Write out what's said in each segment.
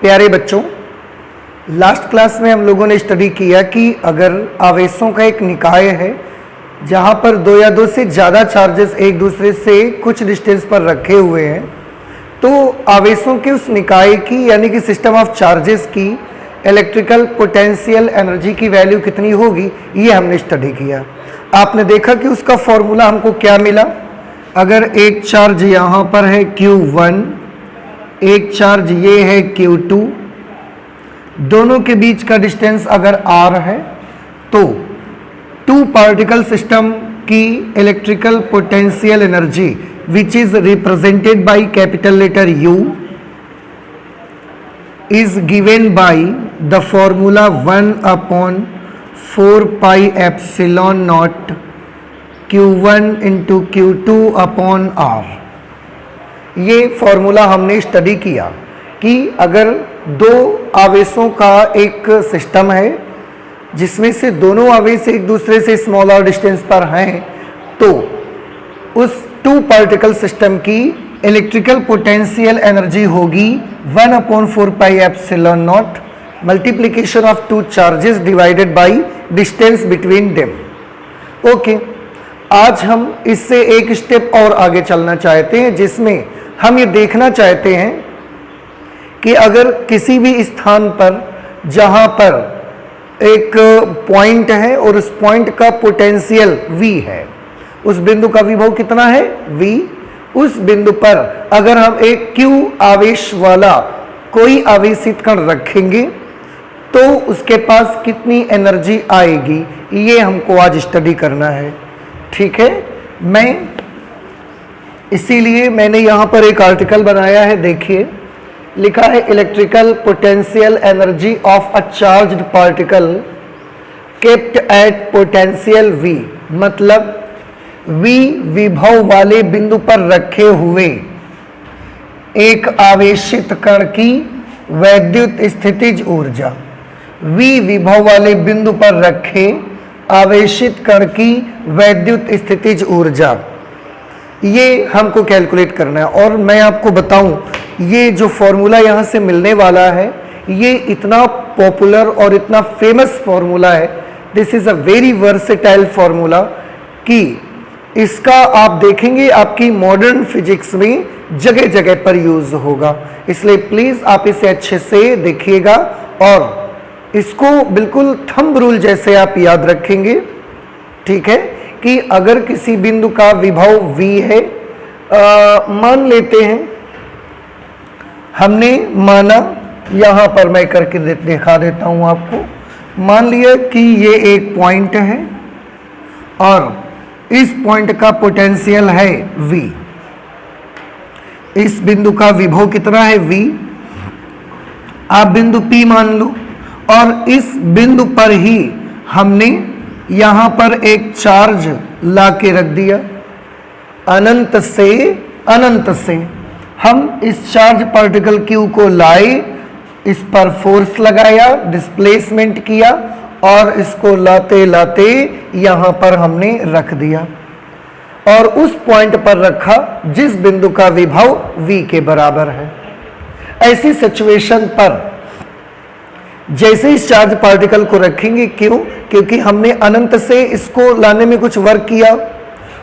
प्यारे बच्चों, last class में हम लोगों ने स्टडी किया कि अगर आवेशों का एक निकाय है जहां पर दो या दो से ज़्यादा चार्जेस एक दूसरे से कुछ डिस्टेंस पर रखे हुए हैं, तो आवेशों के उस निकाय की यानी कि सिस्टम ऑफ चार्जेस की इलेक्ट्रिकल पोटेंशियल एनर्जी की वैल्यू कितनी होगी, ये हमने स्टडी किया। आपने देखा कि उसका फॉर्मूला हमको क्या मिला। अगर एक चार्ज यहाँ पर है Q1, एक चार्ज ये है Q2, दोनों के बीच का डिस्टेंस अगर R है, तो टू पार्टिकल सिस्टम की electrical potential energy which is represented by capital letter U is given by the formula 1/4 pi epsilon naught Q1 into Q2 upon R। ये फॉर्मूला हमने स्टडी किया कि अगर दो आवेशों का एक सिस्टम है जिसमें से दोनों आवेश एक दूसरे से स्मॉल और डिस्टेंस पर हैं, तो उस टू पार्टिकल सिस्टम की इलेक्ट्रिकल पोटेंशियल एनर्जी होगी 1/4 pi epsilon not multiplication of two charges divided by distance between them. Okay, आज हम इससे एक स्टेप और आगे चलना चाहते हैं, जिसमें हम ये देखना चाहते हैं कि अगर किसी भी स्थान पर जहां पर एक पॉइंट है और उस पॉइंट का पोटेंशियल V है, उस बिंदु का विभव कितना है V, उस बिंदु पर अगर हम एक Q आवेश वाला कोई आवेशित कण रखेंगे तो उसके पास कितनी एनर्जी आएगी, ये हमको आज स्टडी करना है। ठीक है, इसीलिए मैंने यहाँ पर एक आर्टिकल बनाया है। देखिए, लिखा है electrical potential energy of a charged particle kept at potential V, मतलब V विभव वाले बिंदु पर रखे हुए एक आवेशित कण की वैद्युत स्थितिज ऊर्जा। V विभव वाले बिंदु पर रखे आवेशित कण की वैद्युत स्थितिज ऊर्जा, ये हमको कैलकुलेट करना है। और मैं आपको बताऊं, ये जो फॉर्मूला यहाँ से मिलने वाला है, ये इतना पॉपुलर और इतना फेमस फॉर्मूला है, this is a very versatile formula, कि इसका आप देखेंगे आपकी मॉडर्न फिजिक्स में जगह जगह पर यूज होगा। इसलिए प्लीज़ आप इसे अच्छे से देखिएगा और इसको बिल्कुल थंब रूल जैसे आप याद रखेंगे। ठीक है, कि अगर किसी बिंदु का विभव V है, मान लेते हैं, हमने माना, यहाँ पर मैं करके दिखा देता हूँ आपको। मान लिया कि ये एक पॉइंट है और इस पॉइंट का पोटेंशियल है V, इस बिंदु का विभव कितना है V, आप बिंदु P मान लो, और इस बिंदु पर ही हमने यहाँ पर एक चार्ज ला के रख दिया। अनंत से अनंत से हम इस चार्ज पार्टिकल Q को लाए, इस पर फोर्स लगाया, डिस्प्लेसमेंट किया और इसको लाते लाते यहाँ पर हमने रख दिया और उस पॉइंट पर रखा जिस बिंदु का विभव V के बराबर है। ऐसी सिचुएशन पर जैसे इस चार्ज पार्टिकल को रखेंगे, क्यों? क्योंकि हमने अनंत से इसको लाने में कुछ वर्क किया,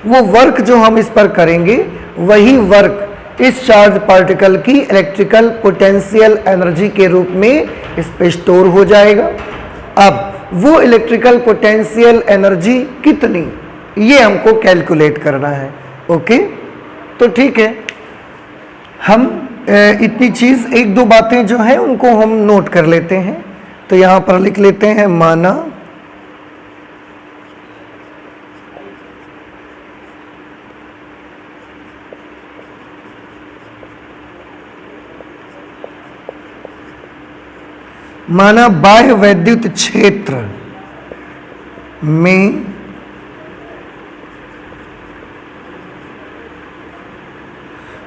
वो वर्क जो हम इस पर करेंगे वही वर्क इस चार्ज पार्टिकल की इलेक्ट्रिकल पोटेंशियल एनर्जी के रूप में इस पे स्टोर हो जाएगा। अब वो इलेक्ट्रिकल पोटेंशियल एनर्जी कितनी, ये हमको कैलकुलेट करना है। ओके, तो ठीक है, हम इतनी चीज़, एक दो बातें जो हैं उनको हम नोट कर लेते हैं। तो यहाँ पर लिख लेते हैं, माना बाह्य वैद्युत क्षेत्र में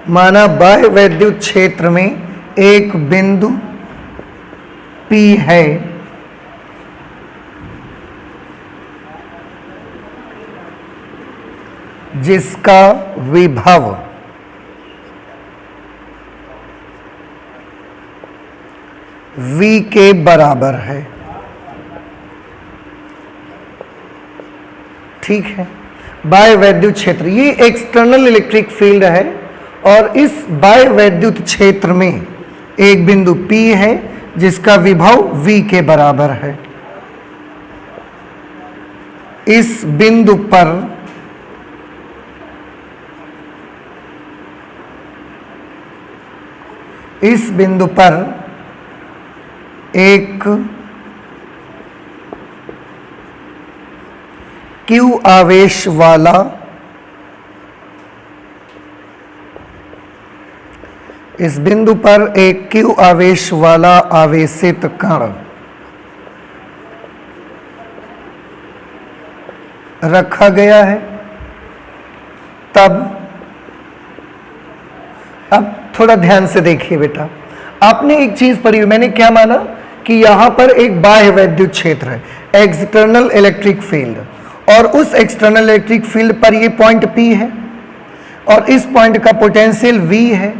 बाह्य वैद्युत क्षेत्र में एक बिंदु P है जिसका विभव V के बराबर है। ठीक है, बाह्य वैद्युत क्षेत्र ये एक्सटर्नल इलेक्ट्रिक फील्ड है और इस बाह्य वैद्युत क्षेत्र में एक बिंदु P है जिसका विभव V के बराबर है। इस बिंदु पर एक Q आवेश वाला इस बिंदु पर एक Q आवेश वाला आवेशित कण रखा गया है। तब अब थोड़ा ध्यान से देखिए बेटा, आपने एक चीज पढ़ी हुई, मैंने क्या माना कि यहां पर एक बाह्य वैद्युत क्षेत्र है, एक्सटर्नल इलेक्ट्रिक फील्ड, और उस एक्सटर्नल इलेक्ट्रिक फील्ड पर ये पॉइंट P है और इस पॉइंट का पोटेंशियल V है।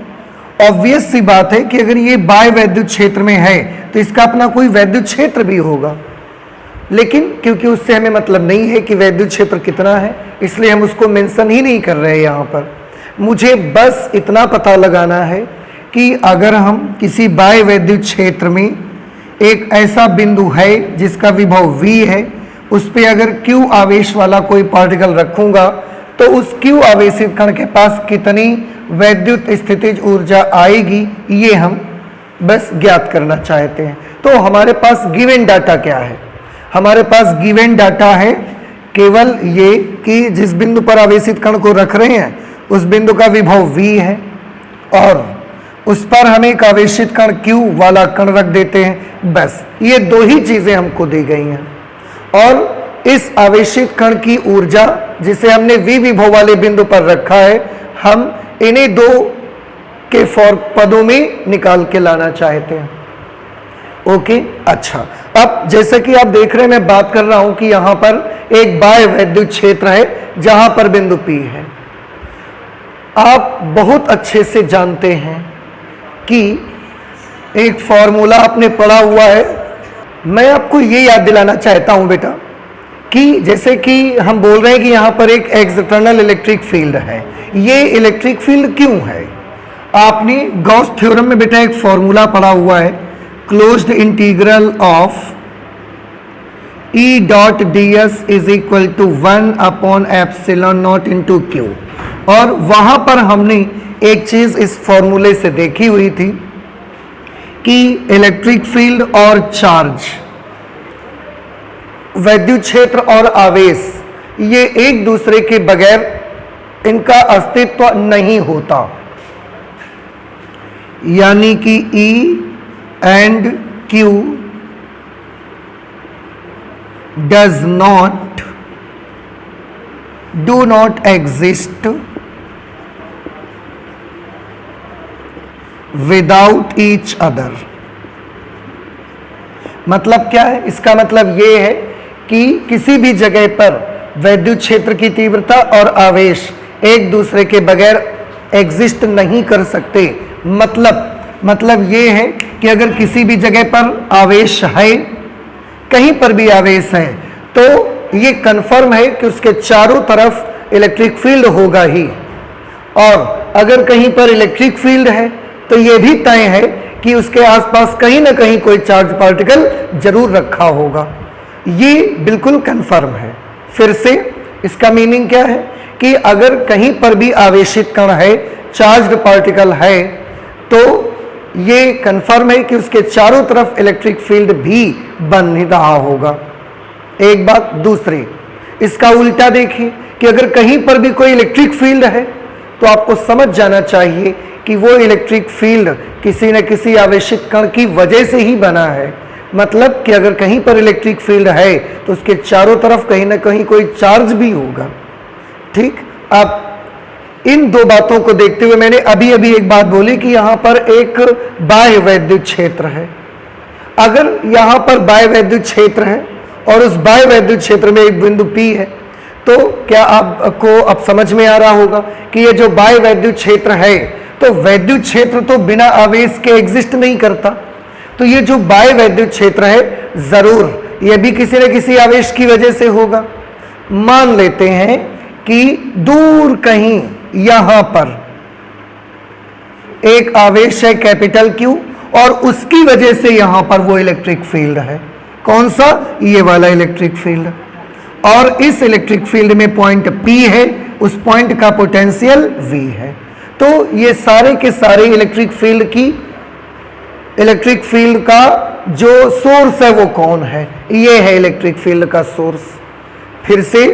ऑब्वियस सी बात है कि अगर ये बाह्य वैद्युत क्षेत्र में है तो इसका अपना कोई वैद्युत क्षेत्र भी होगा, लेकिन क्योंकि उससे हमें मतलब नहीं है कि वैद्युत क्षेत्र कितना है, इसलिए हम उसको मेंशन ही नहीं कर रहे हैं यहाँ पर। मुझे बस इतना पता लगाना है कि अगर हम किसी बाह्य वैद्युत क्षेत्र में एक ऐसा बिंदु है जिसका विभव V है, उस पर अगर Q आवेश वाला कोई पार्टिकल रखूंगा तो उस Q आवेशित कण के पास कितनी वैद्युत स्थितिज ऊर्जा आएगी, ये हम बस ज्ञात करना चाहते हैं। तो हमारे पास गिवन डाटा क्या है? हमारे पास गिवन डाटा है केवल ये कि जिस बिंदु पर आवेशित कण को रख रहे हैं उस बिंदु का विभव V है और उस पर हम एक आवेशित कण Q वाला कण रख देते हैं। बस ये दो ही चीजें हमको दी गई हैं और इस आवेशित कण की ऊर्जा जिसे हमने V विभव वाले बिंदु पर रखा है, हम इन्हीं दो के पदों में निकाल के लाना चाहते हैं। ओके, अच्छा, अब जैसे कि आप देख रहे हैं मैं बात कर रहा हूं कि यहां पर एक बाह्य वैद्युत क्षेत्र है जहां पर बिंदु P है। आप बहुत अच्छे से जानते हैं कि एक फॉर्मूला आपने पढ़ा हुआ है, मैं आपको ये याद दिलाना चाहता हूं बेटा कि जैसे कि हम बोल रहे हैं कि यहां पर एक एक्सटर्नल इलेक्ट्रिक फील्ड है। ये इलेक्ट्रिक फील्ड क्यों है? आपने गॉस थ्योरम में बेटा एक फॉर्मूला पढ़ा हुआ है, closed integral of E dot ds is equal to 1/ε0 into Q, और वहां पर हमने एक चीज इस फॉर्मूले से देखी हुई थी कि इलेक्ट्रिक फील्ड और चार्ज, वैद्युत क्षेत्र और आवेश, ये एक दूसरे के बगैर इनका अस्तित्व नहीं होता, यानी कि E and Q do not exist without each other। मतलब क्या है? इसका मतलब ये है कि किसी भी जगह पर वैद्युत क्षेत्र की तीव्रता और आवेश एक दूसरे के बगैर एग्जिस्ट नहीं कर सकते। मतलब ये है कि अगर किसी भी जगह पर आवेश है, कहीं पर भी आवेश है, तो ये कंफर्म है कि उसके चारों तरफ इलेक्ट्रिक फील्ड होगा ही, और अगर कहीं पर इलेक्ट्रिक फील्ड है तो ये भी तय है कि उसके आसपास कहीं ना कहीं कोई चार्ज पार्टिकल जरूर रखा होगा। ये बिल्कुल कंफर्म है। फिर से इसका मीनिंग क्या है कि अगर कहीं पर भी आवेशित कण है, चार्ज्ड पार्टिकल है, तो ये कंफर्म है कि उसके चारों तरफ इलेक्ट्रिक फील्ड भी बन ही रहा होगा। एक बात। दूसरी, इसका उल्टा देखिए कि अगर कहीं पर भी कोई इलेक्ट्रिक फील्ड है तो आपको समझ जाना चाहिए कि वो इलेक्ट्रिक फील्ड किसी न किसी आवेशित कण की वजह से ही बना है। मतलब कि अगर कहीं पर इलेक्ट्रिक फील्ड है तो उसके चारों तरफ कहीं ना कहीं कोई चार्ज भी होगा। ठीक, अब इन दो बातों को देखते हुए मैंने अभी एक बात बोली कि यहां पर एक बाह्य वैद्युत क्षेत्र है। अगर यहां पर बाह्य वैद्युत क्षेत्र है और उस बाह्य वैद्युत क्षेत्र में एक बिंदु P है, तो क्या आपको अब समझ में आ रहा होगा कि ये जो बाह्य वैद्युत क्षेत्र है, तो वैद्युत क्षेत्र तो बिना आवेश के एग्जिस्ट नहीं करता। तो ये जो बाह्य वैद्युत क्षेत्र है जरूर ये भी किसी न किसी आवेश की वजह से होगा। मान लेते हैं कि दूर कहीं यहां पर एक आवेश है कैपिटल Q और उसकी वजह से यहां पर वो इलेक्ट्रिक फील्ड है। कौन सा? ये वाला इलेक्ट्रिक फील्ड। और इस इलेक्ट्रिक फील्ड में पॉइंट P है, उस पॉइंट का पोटेंशियल V है। तो ये सारे के सारे इलेक्ट्रिक फील्ड का जो सोर्स है वो कौन है? ये है इलेक्ट्रिक फील्ड का सोर्स। फिर से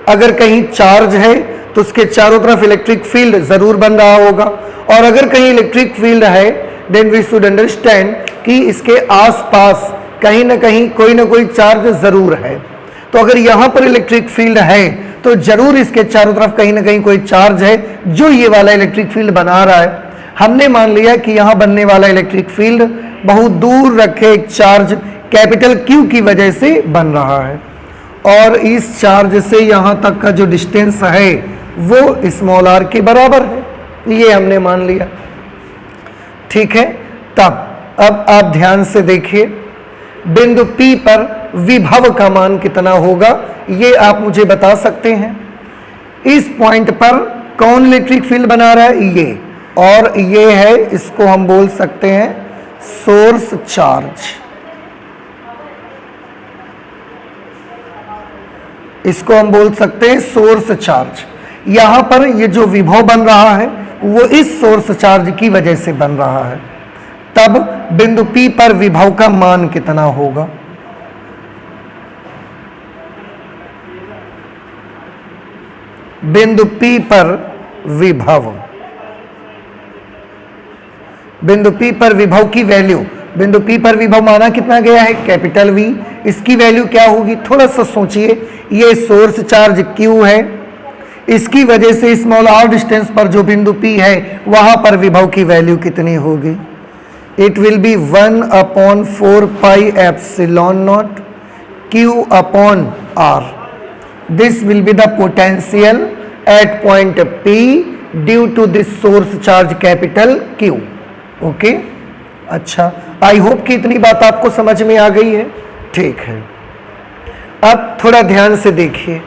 अगर कहीं चार्ज है तो उसके चारों तरफ इलेक्ट्रिक फील्ड जरूर बन रहा होगा, और अगर कहीं इलेक्ट्रिक फील्ड है देन वी शुड अंडरस्टैंड कि इसके आसपास कहीं ना कहीं कोई ना कोई चार्ज जरूर है। तो अगर यहां पर इलेक्ट्रिक फील्ड है तो जरूर इसके चारों तरफ कहीं ना कहीं कोई चार्ज है जो ये वाला इलेक्ट्रिक फील्ड बना रहा है। हमने मान लिया कि यहां बनने वाला इलेक्ट्रिक फील्ड बहुत दूर रखे एक चार्ज कैपिटल Q की वजह से बन रहा है, और इस चार्ज से यहां तक का जो डिस्टेंस है वो स्मॉल r के बराबर है, ये हमने मान लिया। ठीक है, तब अब आप ध्यान से देखिए, बिंदु P पर विभव का मान कितना होगा ये आप मुझे बता सकते हैं। इस पॉइंट पर कौन इलेक्ट्रिक फील्ड बना रहा है? ये, और ये है, इसको हम बोल सकते हैं सोर्स चार्ज। इसको हम बोल सकते हैं सोर्स चार्ज। यहां पर ये जो विभव बन रहा है वो इस सोर्स चार्ज की वजह से बन रहा है। तब बिंदु P पर विभव का मान कितना होगा? बिंदु P पर विभव, बिंदु P पर विभव की वैल्यू, बिंदु P पर विभव माना कितना गया है? Capital V। इसकी वैल्यू क्या होगी? थोड़ा सा सोचिए, ये सोर्स चार्ज Q है, इसकी वजह से स्मॉल r डिस्टेंस पर जो बिंदु P है वहां पर विभव की वैल्यू कितनी होगी? It will be 1/4 pi epsilon naught Q upon R। This will be the potential at point P due to this source charge capital Q। Okay, अच्छा, आई होप कि इतनी बात आपको समझ में आ गई है। ठीक है, अब थोड़ा ध्यान से देखिए,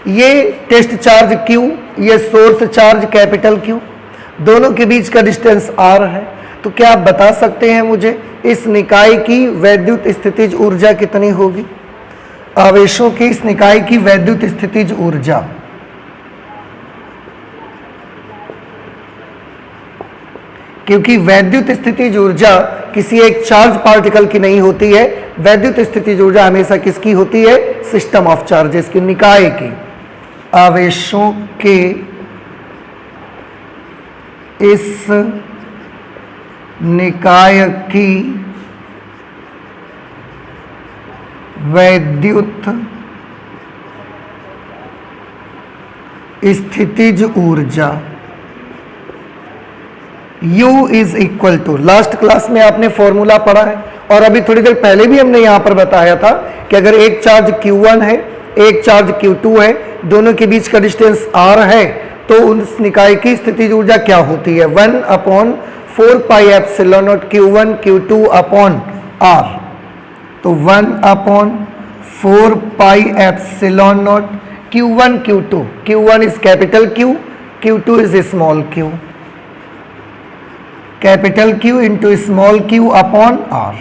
ये टेस्ट चार्ज Q, ये सोर्स चार्ज कैपिटल Q, दोनों के बीच का डिस्टेंस R है। तो क्या आप बता सकते हैं मुझे इस निकाय की वैद्युत स्थितिज ऊर्जा कितनी होगी? आवेशों की इस निकाय की वैद्युत स्थितिज ऊर्जा, क्योंकि वैद्युत स्थितिज ऊर्जा किसी एक चार्ज पार्टिकल की नहीं होती है, वैद्युत स्थितिज ऊर्जा हमेशा किसकी होती है? सिस्टम ऑफ चार्जेस की, निकाय की। आवेशों के इस निकाय की वैद्युत स्थितिज ऊर्जा U is equal to, last class में आपने फॉर्मूला पढ़ा है और अभी थोड़ी देर पहले भी हमने यहां पर बताया था कि अगर एक चार्ज Q1 है, एक चार्ज Q2 है, दोनों के बीच का डिस्टेंस R है, तो उस निकाय की स्थितिज ऊर्जा क्या होती है? 1/4 pi epsilon naught Q1 Q2 upon R। तो 1/4 pi epsilon naught Q1 Q2, Q1 is capital Q, Q2 is small q, capital Q into small q upon R।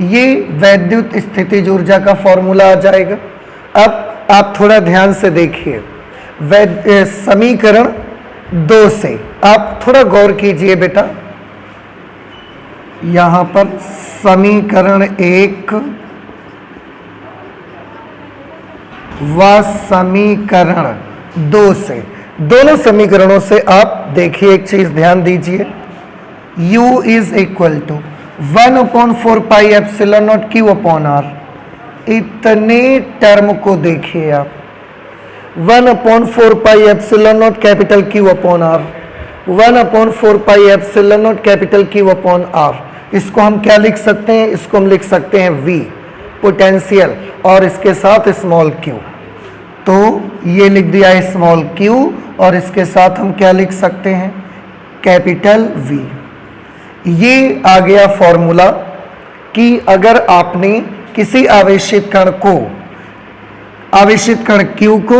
ये वैद्युत स्थितिज ऊर्जा का फॉर्मूला आ जाएगा। अब आप थोड़ा ध्यान से देखिए, समीकरण 2 से आप थोड़ा गौर कीजिए बेटा। यहां पर समीकरण 1 व समीकरण 2 से, दोनों समीकरणों से आप देखिए, एक चीज ध्यान दीजिए, U is equal to 1/4 pi epsilon naught Q upon R। इतने टर्म को देखिए आप, 1/4 pi epsilon naught capital Q upon R, 1/4 pi epsilon naught capital Q upon R। इसको हम क्या लिख सकते हैं? इसको हम लिख सकते हैं V, पोटेंशियल, और इसके साथ स्मॉल q। तो ये लिख दिया है स्मॉल q, और इसके साथ हम क्या लिख सकते हैं? Capital V। ये आ गया फॉर्मूला कि अगर आपने किसी आवेशित कण Q को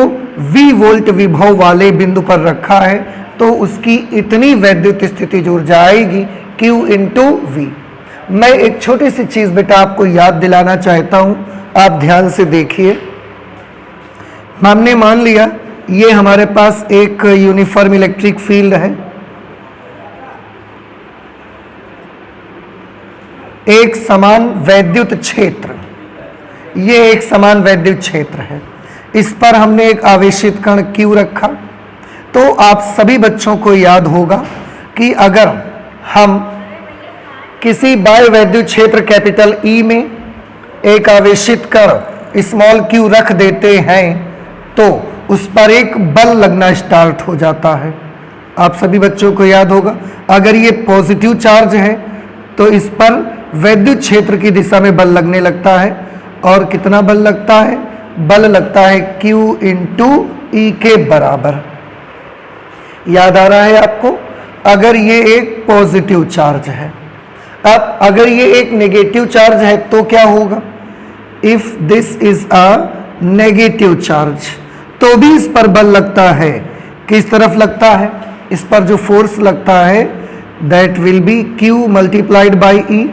V वोल्ट विभव वाले बिंदु पर रखा है तो उसकी इतनी वैद्युत स्थितिज ऊर्जा आएगी Q इंटू V। मैं एक छोटी सी चीज बेटा आपको याद दिलाना चाहता हूं, आप ध्यान से देखिए। हमने मान लिया ये हमारे पास एक यूनिफॉर्म इलेक्ट्रिक फील्ड है, एक समान वैद्युत क्षेत्र, ये एक समान वैद्युत क्षेत्र है, इस पर हमने एक आवेशित कण Q रखा। तो आप सभी बच्चों को याद होगा कि अगर हम किसी बाह्य वैद्युत क्षेत्र कैपिटल E में एक आवेशित कण स्मॉल q रख देते हैं तो उस पर एक बल लगना स्टार्ट हो जाता है। आप सभी बच्चों को याद होगा, अगर ये पॉजिटिव चार्ज है तो इस पर वैद्युत क्षेत्र की दिशा में बल लगने लगता है। और कितना बल लगता है? बल लगता है Q इंटू E के बराबर। याद आ रहा है आपको? अगर ये एक पॉजिटिव चार्ज है, अब अगर ये एक नेगेटिव चार्ज है तो क्या होगा? If this is a negative charge तो भी इस पर बल लगता है। किस तरफ लगता है? इस पर जो फोर्स लगता है that will be Q multiplied by E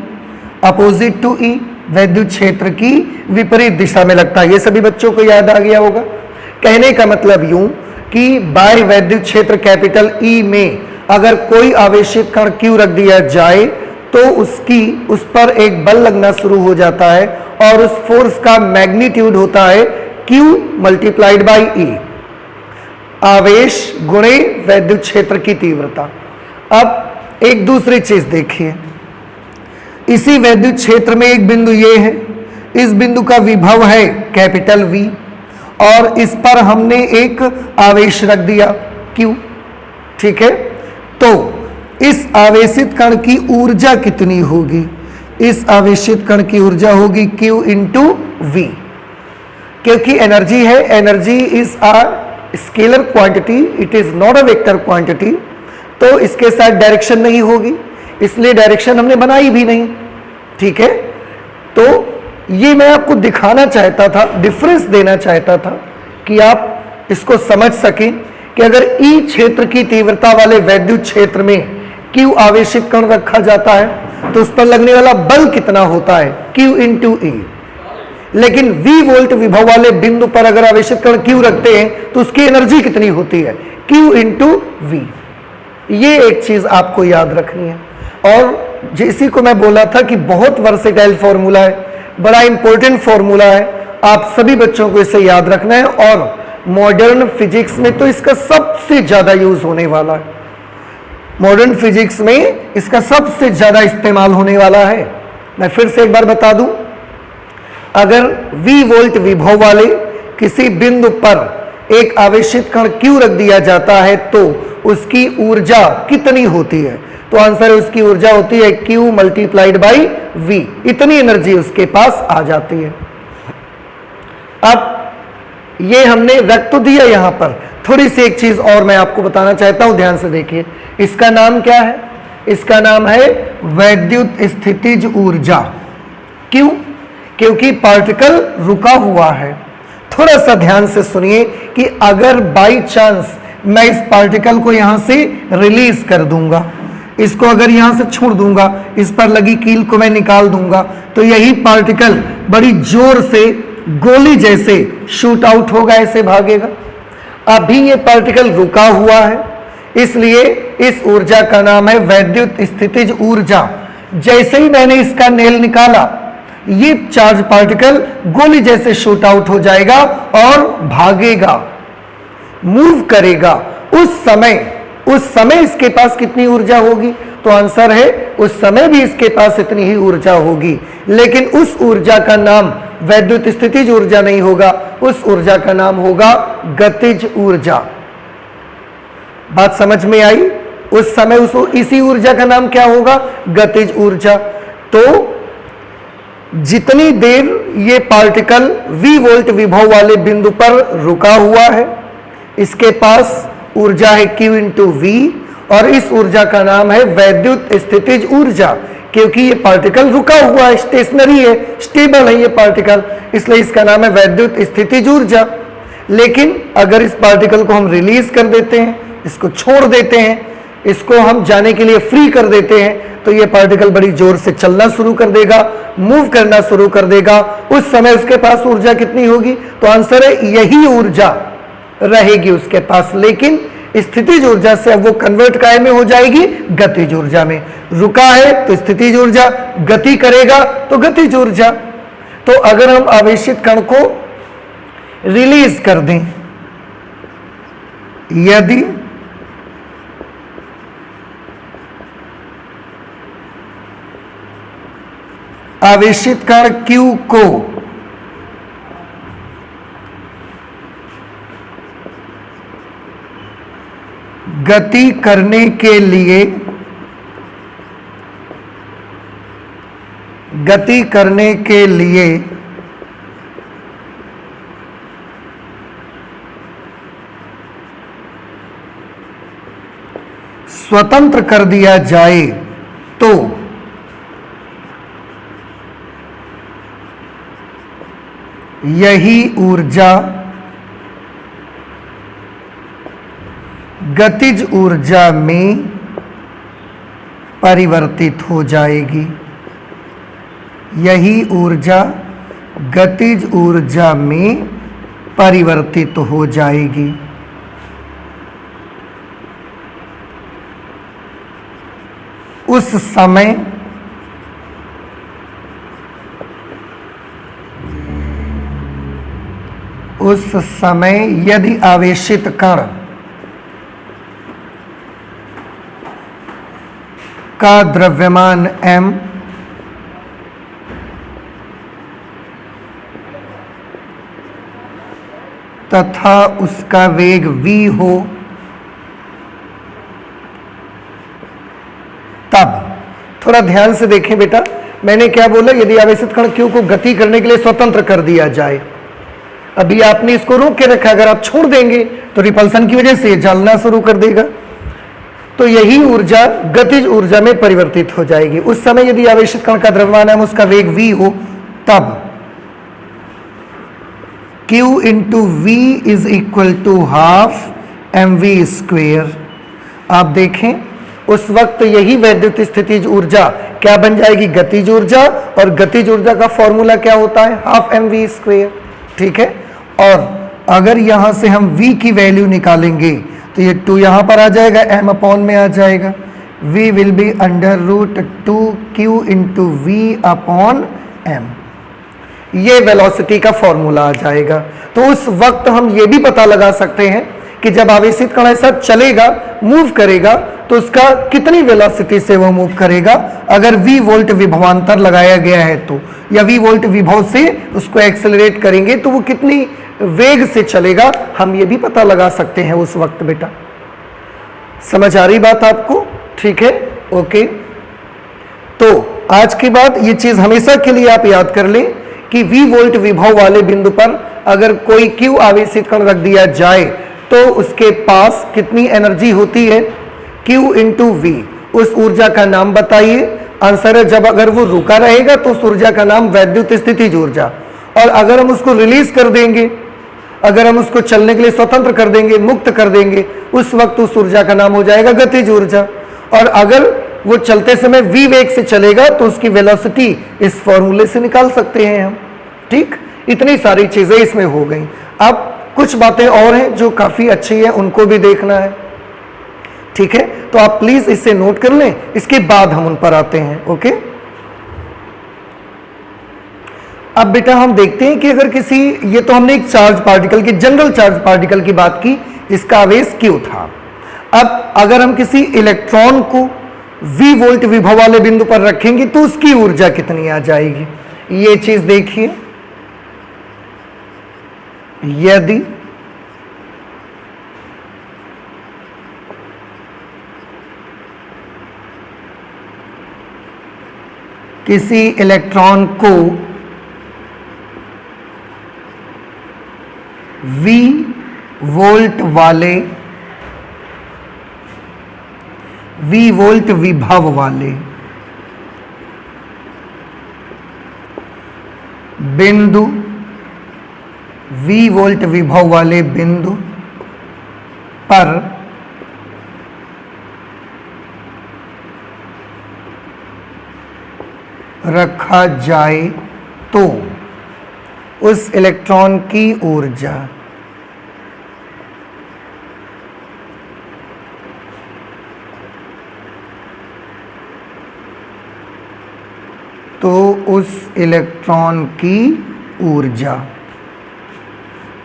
opposite to E, वैद्युत क्षेत्र की विपरीत दिशा में लगता है। ये सभी बच्चों को याद आ गया होगा। कहने का मतलब यूं कि बाह्य वैद्युत क्षेत्र कैपिटल E में अगर कोई आवेशित कण Q रख दिया जाए तो उस पर एक बल लगना शुरू हो जाता है और उस फोर्स का मैग्नीट्यूड होता है Q मल्टीप्लाइड बाई E, आवेश गुणे वैद्युत क्षेत्र की तीव्रता। अब एक दूसरी चीज देखिए, इसी वैद्युत क्षेत्र में एक बिंदु ये है, इस बिंदु का विभव है कैपिटल V और इस पर हमने एक आवेश रख दिया Q, ठीक है। तो इस आवेशित कण की ऊर्जा कितनी होगी? इस आवेशित कण की ऊर्जा होगी Q इंटू V, क्योंकि एनर्जी है, energy is a scalar quantity, it is not a vector quantity, तो इसके साथ डायरेक्शन नहीं होगी, इसलिए डायरेक्शन हमने बनाई भी नहीं, ठीक है। तो ये मैं आपको दिखाना चाहता था, डिफरेंस देना चाहता था कि आप इसको समझ सकें कि अगर E क्षेत्र की तीव्रता वाले वैद्युत क्षेत्र में Q आवेशित कण रखा जाता है तो उस पर लगने वाला बल कितना होता है? Q into E। लेकिन V वोल्ट विभव वाले बिंदु पर अगर आवेशित कण Q रखते हैं तो उसकी एनर्जी कितनी होती है? Q into V। ये एक चीज आपको याद रखनी है। और जैसी को मैं बोला था कि बहुत वर्सेटाइल फॉर्मूला है, बड़ा इंपॉर्टेंट फॉर्मूला है, आप सभी बच्चों को इसे याद रखना है और मॉडर्न फिजिक्स में तो इसका सबसे ज्यादा यूज होने वाला है। मॉडर्न फिजिक्स में इसका सबसे ज्यादा इस्तेमाल होने वाला है। मैं फिर से एक बार बता दूं, अगर V वोल्ट विभव वाले किसी बिंदु पर एक आवेशित कण Q रख दिया जाता है तो उसकी ऊर्जा कितनी होती है? तो आंसर है उसकी ऊर्जा होती है Q मल्टीप्लाइड बाई V। इतनी एनर्जी उसके पास आ जाती है। अब ये हमने रख तो दिया यहां पर, थोड़ी सी एक चीज और मैं आपको बताना चाहता हूं, ध्यान से देखिए। इसका नाम क्या है? इसका नाम है वैद्युत स्थितिज ऊर्जा। क्यों? क्योंकि पार्टिकल रुका हुआ है। थोड़ा सा ध्यान से सुनिए कि अगर बाई चांस मैं इस पार्टिकल को यहां से रिलीज कर दूंगा, इसको अगर यहां से छोड़ दूंगा, इस पर लगी कील को मैं निकाल दूंगा, तो यही पार्टिकल बड़ी जोर से गोली जैसे शूट आउट होगा, ऐसे भागेगा। अभी ये पार्टिकल रुका हुआ है, इसलिए इस ऊर्जा का नाम है वैद्युत स्थितिज ऊर्जा। जैसे ही मैंने इसका नेल निकाला, ये चार्ज पार्टिकल गोली जैसे शूट आउट हो जाएगा और भागेगा, मूव करेगा। उस समय इसके पास कितनी ऊर्जा होगी? तो आंसर है उस समय भी इसके पास इतनी ही ऊर्जा होगी, लेकिन उस ऊर्जा का नाम वैद्युत स्थितिज ऊर्जा नहीं होगा, उस ऊर्जा का नाम होगा गतिज ऊर्जा। बात समझ में आई? उस समय इसी ऊर्जा का नाम क्या होगा? गतिज ऊर्जा। तो जितनी देर ये पार्टिकल V वोल्ट विभव वाले बिंदु पर रुका हुआ है, इसके पास ऊर्जा है Q इंटू V और इस ऊर्जा का नाम है वैद्युत स्थितिज ऊर्जा, क्योंकि ये पार्टिकल रुका हुआ है, स्टेशनरी है, स्टेबल है ये पार्टिकल, इसलिए इसका नाम है वैद्युत स्थितिज ऊर्जा। लेकिन अगर इस पार्टिकल को हम रिलीज कर देते हैं, इसको छोड़ देते हैं, इसको हम जाने के लिए फ्री कर देते हैं, तो ये पार्टिकल बड़ी जोर से चलना शुरू कर देगा, मूव करना शुरू कर देगा। उस समय उसके पास ऊर्जा कितनी होगी? तो आंसर है यही ऊर्जा रहेगी उसके पास, लेकिन स्थितिज ऊर्जा से अब वो कन्वर्ट काय में हो जाएगी? गतिज ऊर्जा में। रुका है तो स्थितिज ऊर्जा, गति करेगा तो गतिज ऊर्जा। तो अगर हम आवेशित कण को रिलीज कर दें, यदि आवेशित कण Q को गति करने के लिए स्वतंत्र कर दिया जाए तो यही ऊर्जा गतिज ऊर्जा में परिवर्तित हो जाएगी। यही ऊर्जा गतिज ऊर्जा में परिवर्तित हो जाएगी। उस समय यदि आवेशित कण का द्रव्यमान m तथा उसका वेग v हो, तब थोड़ा ध्यान से देखें बेटा, मैंने क्या बोला? यदि आवेशित कण Q को गति करने के लिए स्वतंत्र कर दिया जाए। अभी आपने इसको रोक के रखा, अगर आप छोड़ देंगे तो रिपल्सन की वजह से ये जलना शुरू कर देगा, तो यही ऊर्जा गतिज ऊर्जा में परिवर्तित हो जाएगी। उस समय यदि आवेशित कण का द्रव्यमान है उसका वेग v हो, तब Q into v is equal to half mv square. आप देखें उस वक्त यही वैद्युत स्थितिज ऊर्जा क्या बन जाएगी? गतिज ऊर्जा, और गतिज ऊर्जा का फॉर्मूला क्या होता है? Half mv square. ठीक है, और अगर यहां से हम v की वैल्यू निकालेंगे तो ये 2 यहां पर आ जाएगा, m अपॉन में आ जाएगा, v will be under root 2q into V upon m। ये वेलोसिटी का फॉर्मूला आ जाएगा। तो उस वक्त हम ये भी पता लगा सकते हैं कि जब आवेशित कण ऐसा चलेगा, मूव करेगा, तो उसका कितनी वेलोसिटी से वो मूव करेगा। अगर v वोल्ट विभवांतर लगाया गया है तो, या v वोल्ट विभव से उसको एक्सेलरेट करेंगे तो वो कितनी वेग से चलेगा, हम ये भी पता लगा सकते हैं उस वक्त। बेटा समझ आ रही बात आपको? ठीक है, ओके। तो आज के बाद ये चीज हमेशा के लिए आप याद कर लें कि v वोल्ट विभव वाले बिंदु पर अगर कोई Q आवेशित कण रख दिया जाए तो उसके पास कितनी एनर्जी होती है? Q into V. उस ऊर्जा का नाम बताइए। आंसर है जब अगर वो रुका रहेगा तो उस ऊर्जा का नाम वैद्युत स्थितिज ऊर्जा, और अगर हम उसको रिलीज कर देंगे, अगर हम उसको चलने के लिए स्वतंत्र कर देंगे, मुक्त कर देंगे, उस वक्त उस ऊर्जा का नाम हो जाएगा गतिज ऊर्जा। और अगर वो चलते समय v वेग से चलेगा तो उसकी वेलोसिटी इस फॉर्मूले से निकाल सकते हैं हम। ठीक, इतनी सारी चीजें इसमें हो गई। अब कुछ बातें और हैं जो काफी अच्छी है, उनको भी देखना है। ठीक है, तो आप प्लीज इसे नोट कर लें, इसके बाद हम उन पर आते हैं। ओके, अब बेटा हम देखते हैं कि अगर किसी, ये तो हमने एक चार्ज पार्टिकल की, जनरल चार्ज पार्टिकल की बात की जिसका आवेश Q था। अब अगर हम किसी इलेक्ट्रॉन को v वोल्ट विभव वाले बिंदु पर रखेंगे तो उसकी ऊर्जा कितनी आ जाएगी, ये चीज देखिए। यदि किसी इलेक्ट्रॉन को v वोल्ट वाले, v वोल्ट विभव वाले बिंदु V वोल्ट विभव वाले बिंदु पर रखा जाए तो उस इलेक्ट्रॉन की ऊर्जा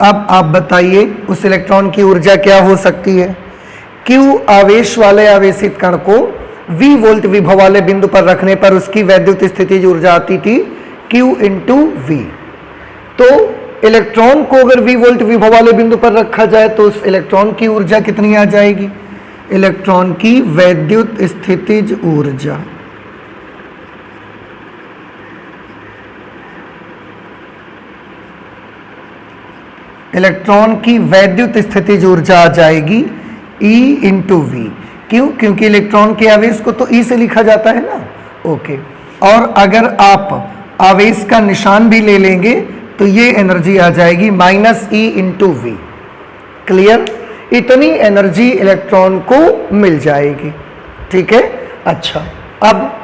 अब आप बताइए उस इलेक्ट्रॉन की ऊर्जा क्या हो सकती है। Q आवेश वाले आवेशित कण को V वोल्ट विभव वाले बिंदु पर रखने पर उसकी वैद्युत स्थितिज ऊर्जा आती थी Q इंटू V। तो इलेक्ट्रॉन को अगर V वोल्ट विभव वाले बिंदु पर रखा जाए तो उस इलेक्ट्रॉन की ऊर्जा कितनी आ जाएगी? इलेक्ट्रॉन की वैद्युत स्थितिज ऊर्जा स्थितिज ऊर्जा आ जाएगी E इंटू वी। क्यों? क्योंकि इलेक्ट्रॉन के आवेश को तो E से लिखा जाता है ना। ओके। और अगर आप आवेश का निशान भी ले लेंगे तो ये एनर्जी आ जाएगी -E इंटू वी। क्लियर? इतनी एनर्जी इलेक्ट्रॉन को मिल जाएगी। ठीक है। अच्छा, अब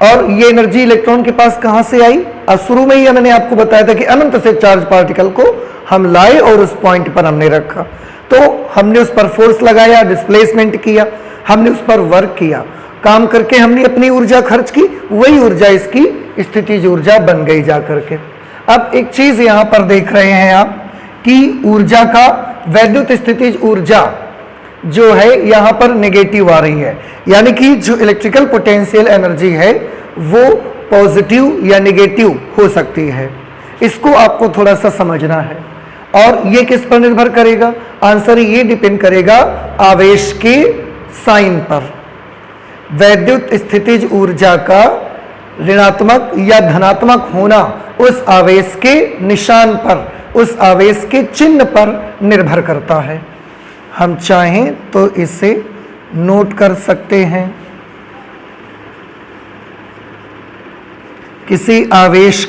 और ये एनर्जी इलेक्ट्रॉन के पास कहां से आई? अब शुरू में ही मैंने आपको बताया था कि अनंत से चार्ज पार्टिकल को हम लाए और उस पॉइंट पर हमने रखा, तो हमने उस पर फोर्स लगाया, डिस्प्लेसमेंट किया, हमने उस पर वर्क किया, काम करके हमने अपनी ऊर्जा खर्च की, वही ऊर्जा इसकी स्थितिज ऊर्जा बन गई जा करके। अब एक चीज यहां पर देख रहे हैं आप कि ऊर्जा का वैद्युत स्थितिज ऊर्जा जो है यहां पर नेगेटिव आ रही है, यानी कि जो इलेक्ट्रिकल पोटेंशियल एनर्जी है वो पॉजिटिव या नेगेटिव हो सकती है। इसको आपको थोड़ा सा समझना है। और ये किस पर निर्भर करेगा? आंसर ये डिपेंड करेगा आवेश के साइन पर। वैद्युत स्थितिज ऊर्जा का ऋणात्मक या धनात्मक होना उस आवेश के निशान पर, उस आवेश के चिन्ह पर निर्भर करता है। हम चाहें तो इसे नोट कर सकते हैं। किसी आवेश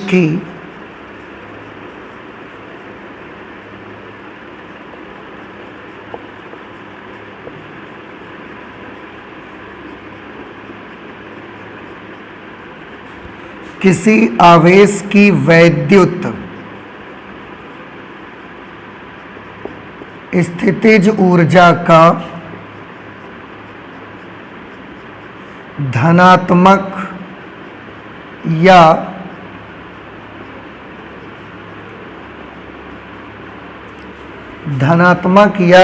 की वैद्युत स्थितिज ऊर्जा का धनात्मक या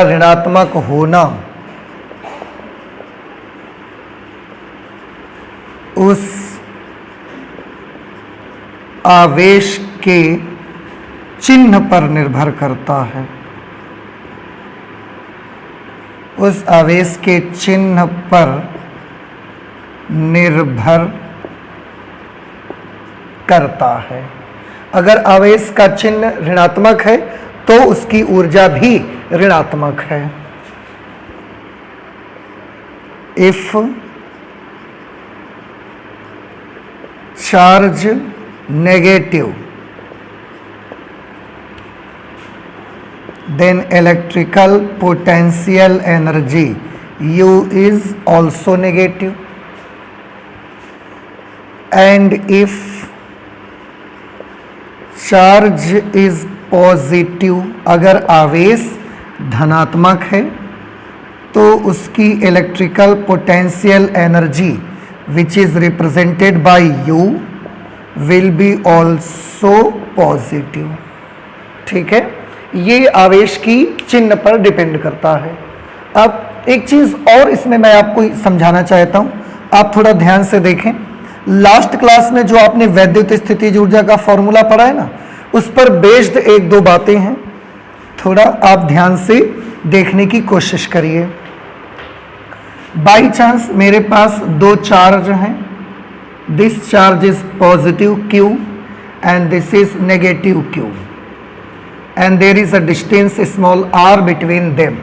ऋणात्मक होना उस आवेश के चिन्ह पर निर्भर करता है। उस आवेश के चिन्ह पर निर्भर करता है। अगर आवेश का चिन्ह ऋणात्मक है तो उसकी ऊर्जा भी ऋणात्मक है। If charge negative then electrical potential energy U is also negative, and if charge is positive, अगर आवेश धनात्मक है तो उसकी electrical potential energy which is represented by U will be also positive। ठीक है, ये आवेश की चिन्ह पर डिपेंड करता है। अब एक चीज और इसमें मैं आपको समझाना चाहता हूं, आप थोड़ा ध्यान से देखें। लास्ट क्लास में जो आपने वैद्युत स्थितिज ऊर्जा का फॉर्मूला पढ़ा है ना, उस पर बेस्ड एक दो बातें हैं, थोड़ा आप ध्यान से देखने की कोशिश करिए। बाई चांस मेरे पास दो चार्ज हैं, this charge is positive Q and this is negative Q, and there is a distance small r between them।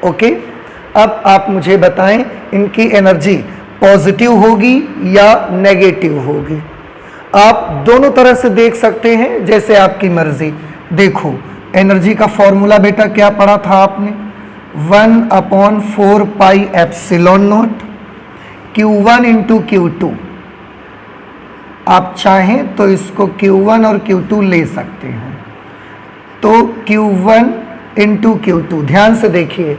Okay, अब आप मुझे बताएं इनकी एनर्जी पॉजिटिव होगी या नेगेटिव होगी। आप दोनों तरह से देख सकते हैं, जैसे आपकी मर्जी। देखो एनर्जी का फॉर्मूला बेटा क्या पढ़ा था आपने, 1/4 pi epsilon naught Q1 into Q2। आप चाहें तो इसको Q1 और Q2 ले सकते हैं। तो Q1 इंटू Q2, ध्यान से देखिए,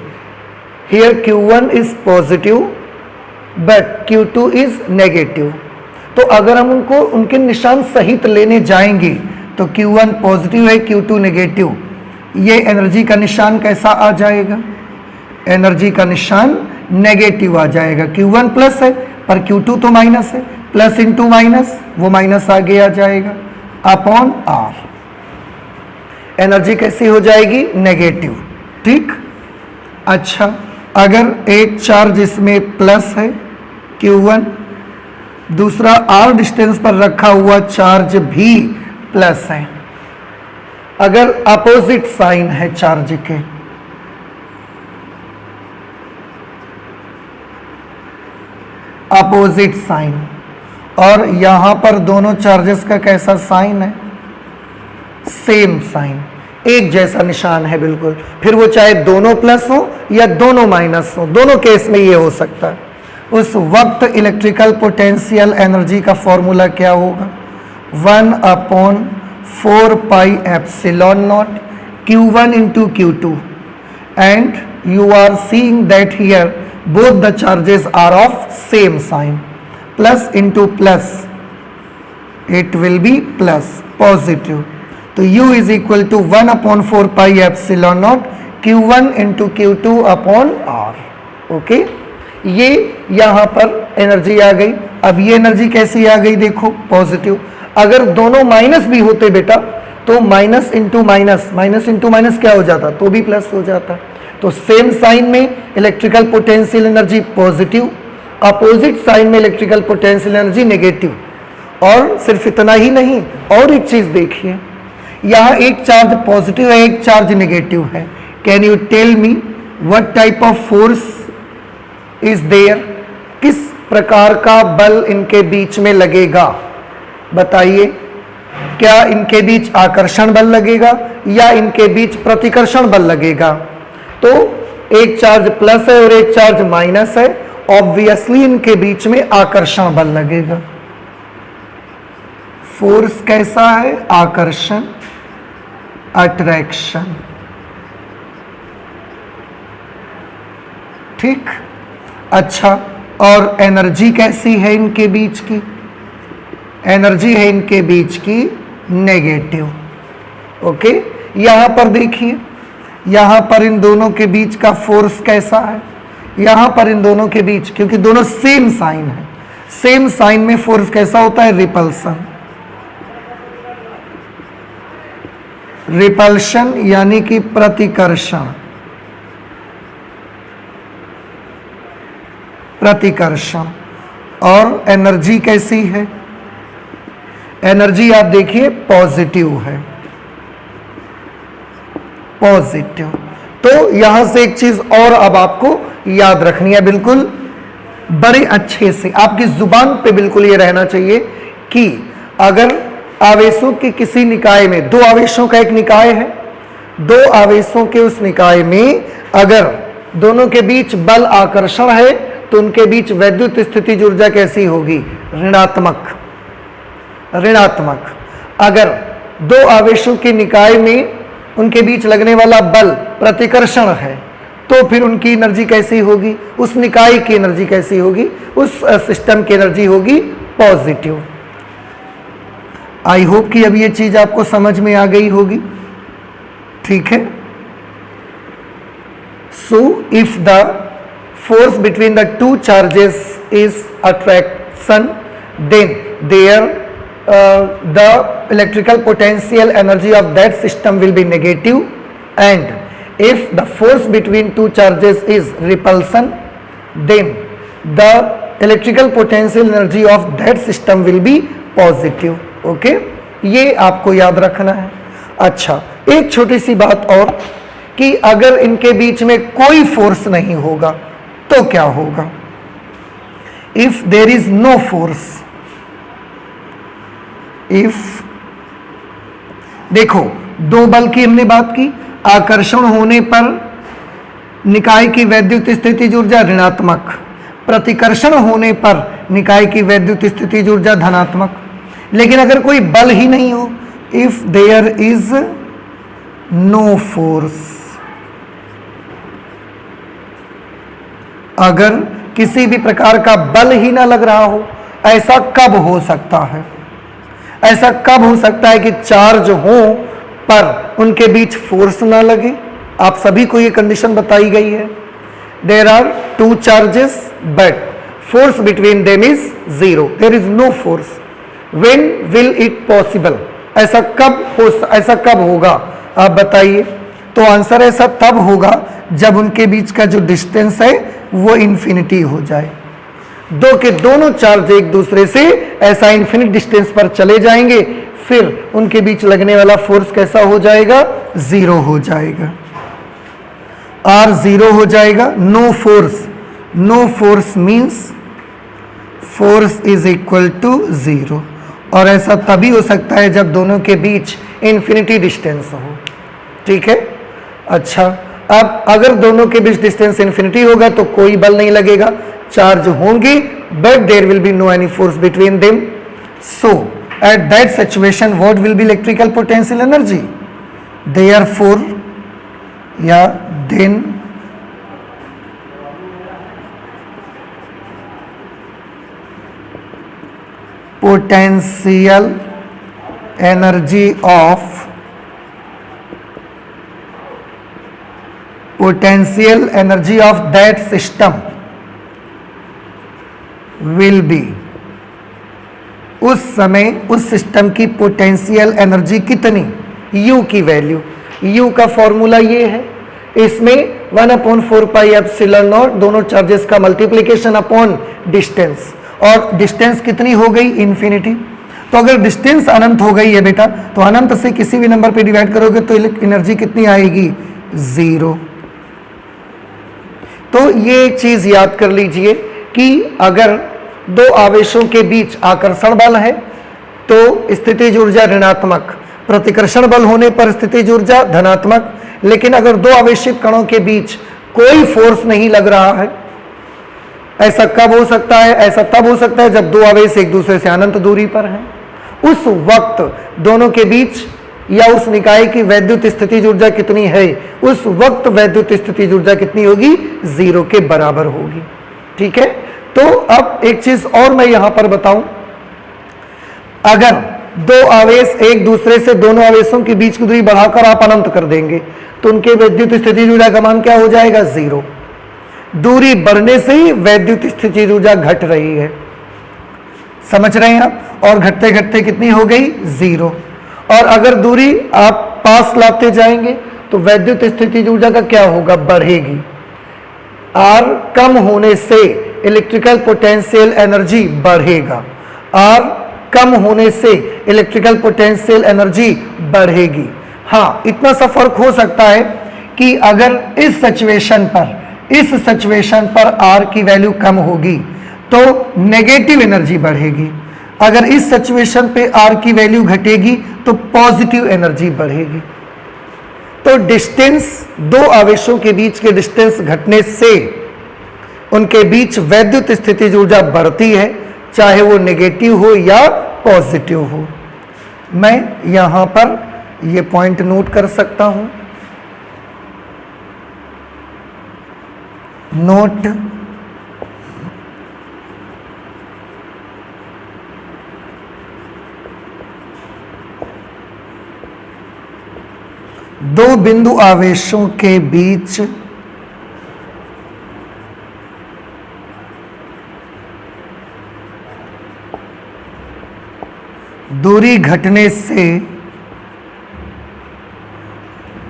here Q1 is positive but Q2 is negative. तो अगर हम उनको उनके निशान सहित लेने जाएंगे तो Q1 पॉजिटिव है, Q2 नेगेटिव, ये एनर्जी का निशान कैसा आ जाएगा, एनर्जी का निशान नेगेटिव आ जाएगा। Q1 प्लस है पर Q2 तो माइनस है, प्लस इंटू माइनस, वो माइनस आगे आ जाएगा अपॉन R। एनर्जी कैसी हो जाएगी, नेगेटिव। ठीक, अच्छा अगर एक चार्ज इसमें प्लस है Q1, दूसरा R डिस्टेंस पर रखा हुआ चार्ज भी प्लस है, अगर अपोजिट साइन है चार्ज के, अपोजिट साइन, और यहां पर दोनों चार्जेस का कैसा साइन है, सेम साइन, एक जैसा निशान है बिल्कुल। फिर वो चाहे दोनों प्लस हो या दोनों माइनस हो, दोनों केस में ये हो सकता है। उस वक्त इलेक्ट्रिकल पोटेंशियल एनर्जी का फॉर्मूला क्या होगा, 1/4 pi epsilon naught Q1 into Q2, and you are seeing that here both the charges are of same sign, plus into plus, it will be plus, positive। तो U is equal to 1/4 pi epsilon naught Q1 into Q2 upon R। Okay, ये यहाँ पर energy आ गई। अब ये energy कैसी आ गई, देखो पॉजिटिव। अगर दोनों माइनस भी होते बेटा तो minus into minus, minus into minus क्या हो जाता, तो भी प्लस हो जाता। तो सेम साइन में electrical potential energy positive, opposite sign में इलेक्ट्रिकल पोटेंशियल एनर्जी नेगेटिव। और सिर्फ इतना ही नहीं, और एक चीज देखिए, यहाँ एक चार्ज पॉजिटिव है, एक चार्ज नेगेटिव है। Can you tell me what type of force is there, किस प्रकार का बल इनके बीच में लगेगा, बताइए। क्या इनके बीच आकर्षण बल लगेगा या इनके बीच प्रतिकर्षण बल लगेगा। तो एक चार्ज प्लस है और एक चार्ज माइनस है, ऑब्वियसली इनके बीच में आकर्षण बल लगेगा। फोर्स कैसा है, आकर्षण, अट्रैक्शन। ठीक, अच्छा, और एनर्जी कैसी है इनके बीच की, एनर्जी है इनके बीच की नेगेटिव। ओके, यहां पर देखिए, यहां पर इन दोनों के बीच का फोर्स कैसा है, यहां पर इन दोनों के बीच, क्योंकि दोनों सेम साइन है, सेम साइन में फोर्स कैसा होता है, रिपल्सन। रिपल्शन यानी कि प्रतिकर्षण, प्रतिकर्षण। और एनर्जी कैसी है, एनर्जी आप देखिए पॉजिटिव है, पॉजिटिव। तो यहां से एक चीज और अब आपको याद रखनी है, बिल्कुल बड़े अच्छे से आपकी जुबान पे बिल्कुल ये रहना चाहिए कि अगर आवेशों के किसी निकाय में, दो आवेशों का एक निकाय है, दो आवेशों के उस निकाय में अगर दोनों के बीच बल आकर्षण है तो उनके बीच वैद्युत स्थितिज ऊर्जा कैसी होगी, ऋणात्मक, ऋणात्मक। अगर दो आवेशों के निकाय में उनके बीच लगने वाला बल प्रतिकर्षण है तो फिर उनकी एनर्जी कैसी होगी, उस निकाय की एनर्जी कैसी होगी, उस सिस्टम की एनर्जी होगी पॉजिटिव। आई होप कि अब ये चीज आपको समझ में आ गई होगी। ठीक है, so if the force between the two charges is attraction, then there the electrical potential energy of that system will be negative, and if the force between two charges is repulsion, then the electrical potential energy of that system will be positive. Okay, ये आपको याद रखना है। अच्छा, एक छोटी सी बात और कि अगर इनके बीच में कोई फोर्स नहीं होगा तो क्या होगा, if there is no force, if देखो, दो बल की हमने बात की, आकर्षण होने पर निकाय की वैद्युत स्थितिज ऊर्जा ऋणात्मक, प्रतिकर्षण होने पर निकाय की वैद्युत स्थितिज ऊर्जा धनात्मक। लेकिन अगर कोई बल ही नहीं हो, if there is no force, अगर किसी भी प्रकार का बल ही ना लग रहा हो, ऐसा कब हो सकता है? ऐसा कब हो सकता है कि चार्ज हो पर उनके बीच फोर्स ना लगे? आप सभी को ये कंडीशन बताई गई है। There are two charges but force between them is zero, there is no force. When will it possible? ऐसा कब होगा आप बताइए। तो आंसर ऐसा तब होगा जब उनके बीच का जो डिस्टेंस है वो इंफिनिटी हो जाए। दो के दोनों चार्ज एक दूसरे से ऐसा इंफिनिट डिस्टेंस पर चले जाएंगे, फिर उनके बीच लगने वाला फोर्स कैसा हो जाएगा? जीरो हो जाएगा। आर जीरो हो जाएगा। No force, no force means force is equal to zero. और ऐसा तभी हो सकता है जब दोनों के बीच इंफिनिटी डिस्टेंस हो। ठीक है, अच्छा, अब अगर दोनों के बीच डिस्टेंस इंफिनिटी होगा तो कोई बल नहीं लगेगा, चार्ज होंगे but there will be no any force between them. So at that situation what will be electrical potential energy? Therefore या then potential energy of that system will be, उस समय उस सिस्टम की पोटेंशियल एनर्जी कितनी? U की value, U का formula ये है, इसमें 1/4πε0 दोनों चार्जेस का मल्टीप्लीकेशन अपॉन डिस्टेंस, और डिस्टेंस कितनी हो गई? इंफिनिटी। तो अगर डिस्टेंस अनंत हो गई है बेटा, तो अनंत से किसी भी नंबर पे डिवाइड करोगे तो एनर्जी कितनी आएगी? जीरो। तो ये चीज याद कर लीजिए कि अगर दो आवेशों के बीच आकर्षण बल है तो स्थितिज ऊर्जा ऋणात्मक, प्रतिकर्षण बल होने पर स्थितिज ऊर्जा धनात्मक। लेकिन अगर दो आवेशित कणों के बीच कोई फोर्स नहीं लग रहा है, ऐसा कब हो सकता है? ऐसा तब हो सकता है जब दो आवेश एक दूसरे से अनंत दूरी पर हैं। उस वक्त दोनों के बीच या उस निकाय की वैद्युत स्थितिज ऊर्जा कितनी है? उस वक्त वैद्युत स्थितिज ऊर्जा कितनी होगी? जीरो के बराबर होगी। ठीक है, तो अब एक चीज और मैं यहां पर बताऊं, अगर दो आवेश एक दूसरे से, दोनों आवेशों के बीच की दूरी बढ़ाकर आप अनंत कर देंगे तो उनके वैद्युत स्थितिज ऊर्जा का मान क्या हो जाएगा? जीरो। दूरी बढ़ने से ही वैद्युत स्थितिज ऊर्जा घट रही है, समझ रहे हैं आप? और घटते घटते कितनी हो गई? जीरो। और अगर दूरी आप पास लाते जाएंगे तो वैद्युत स्थितिज ऊर्जा का क्या होगा? बढ़ेगी। आर कम होने से इलेक्ट्रिकल पोटेंशियल एनर्जी बढ़ेगा, आर कम होने से इलेक्ट्रिकल पोटेंशियल एनर्जी बढ़ेगी। हाँ, इतना सा फर्क हो सकता है कि अगर इस सिचुएशन पर आर की वैल्यू कम होगी तो नेगेटिव एनर्जी बढ़ेगी, अगर इस सिचुएशन पे आर की वैल्यू घटेगी तो पॉजिटिव एनर्जी बढ़ेगी। तो डिस्टेंस, दो आवेशों के बीच के डिस्टेंस घटने से उनके बीच वैद्युत स्थितिज ऊर्जा बढ़ती है, चाहे वो नेगेटिव हो या पॉजिटिव हो। मैं यहां पर ये पॉइंट नोट कर सकता हूं, नोट दो बिंदु आवेशों के बीच दूरी घटने से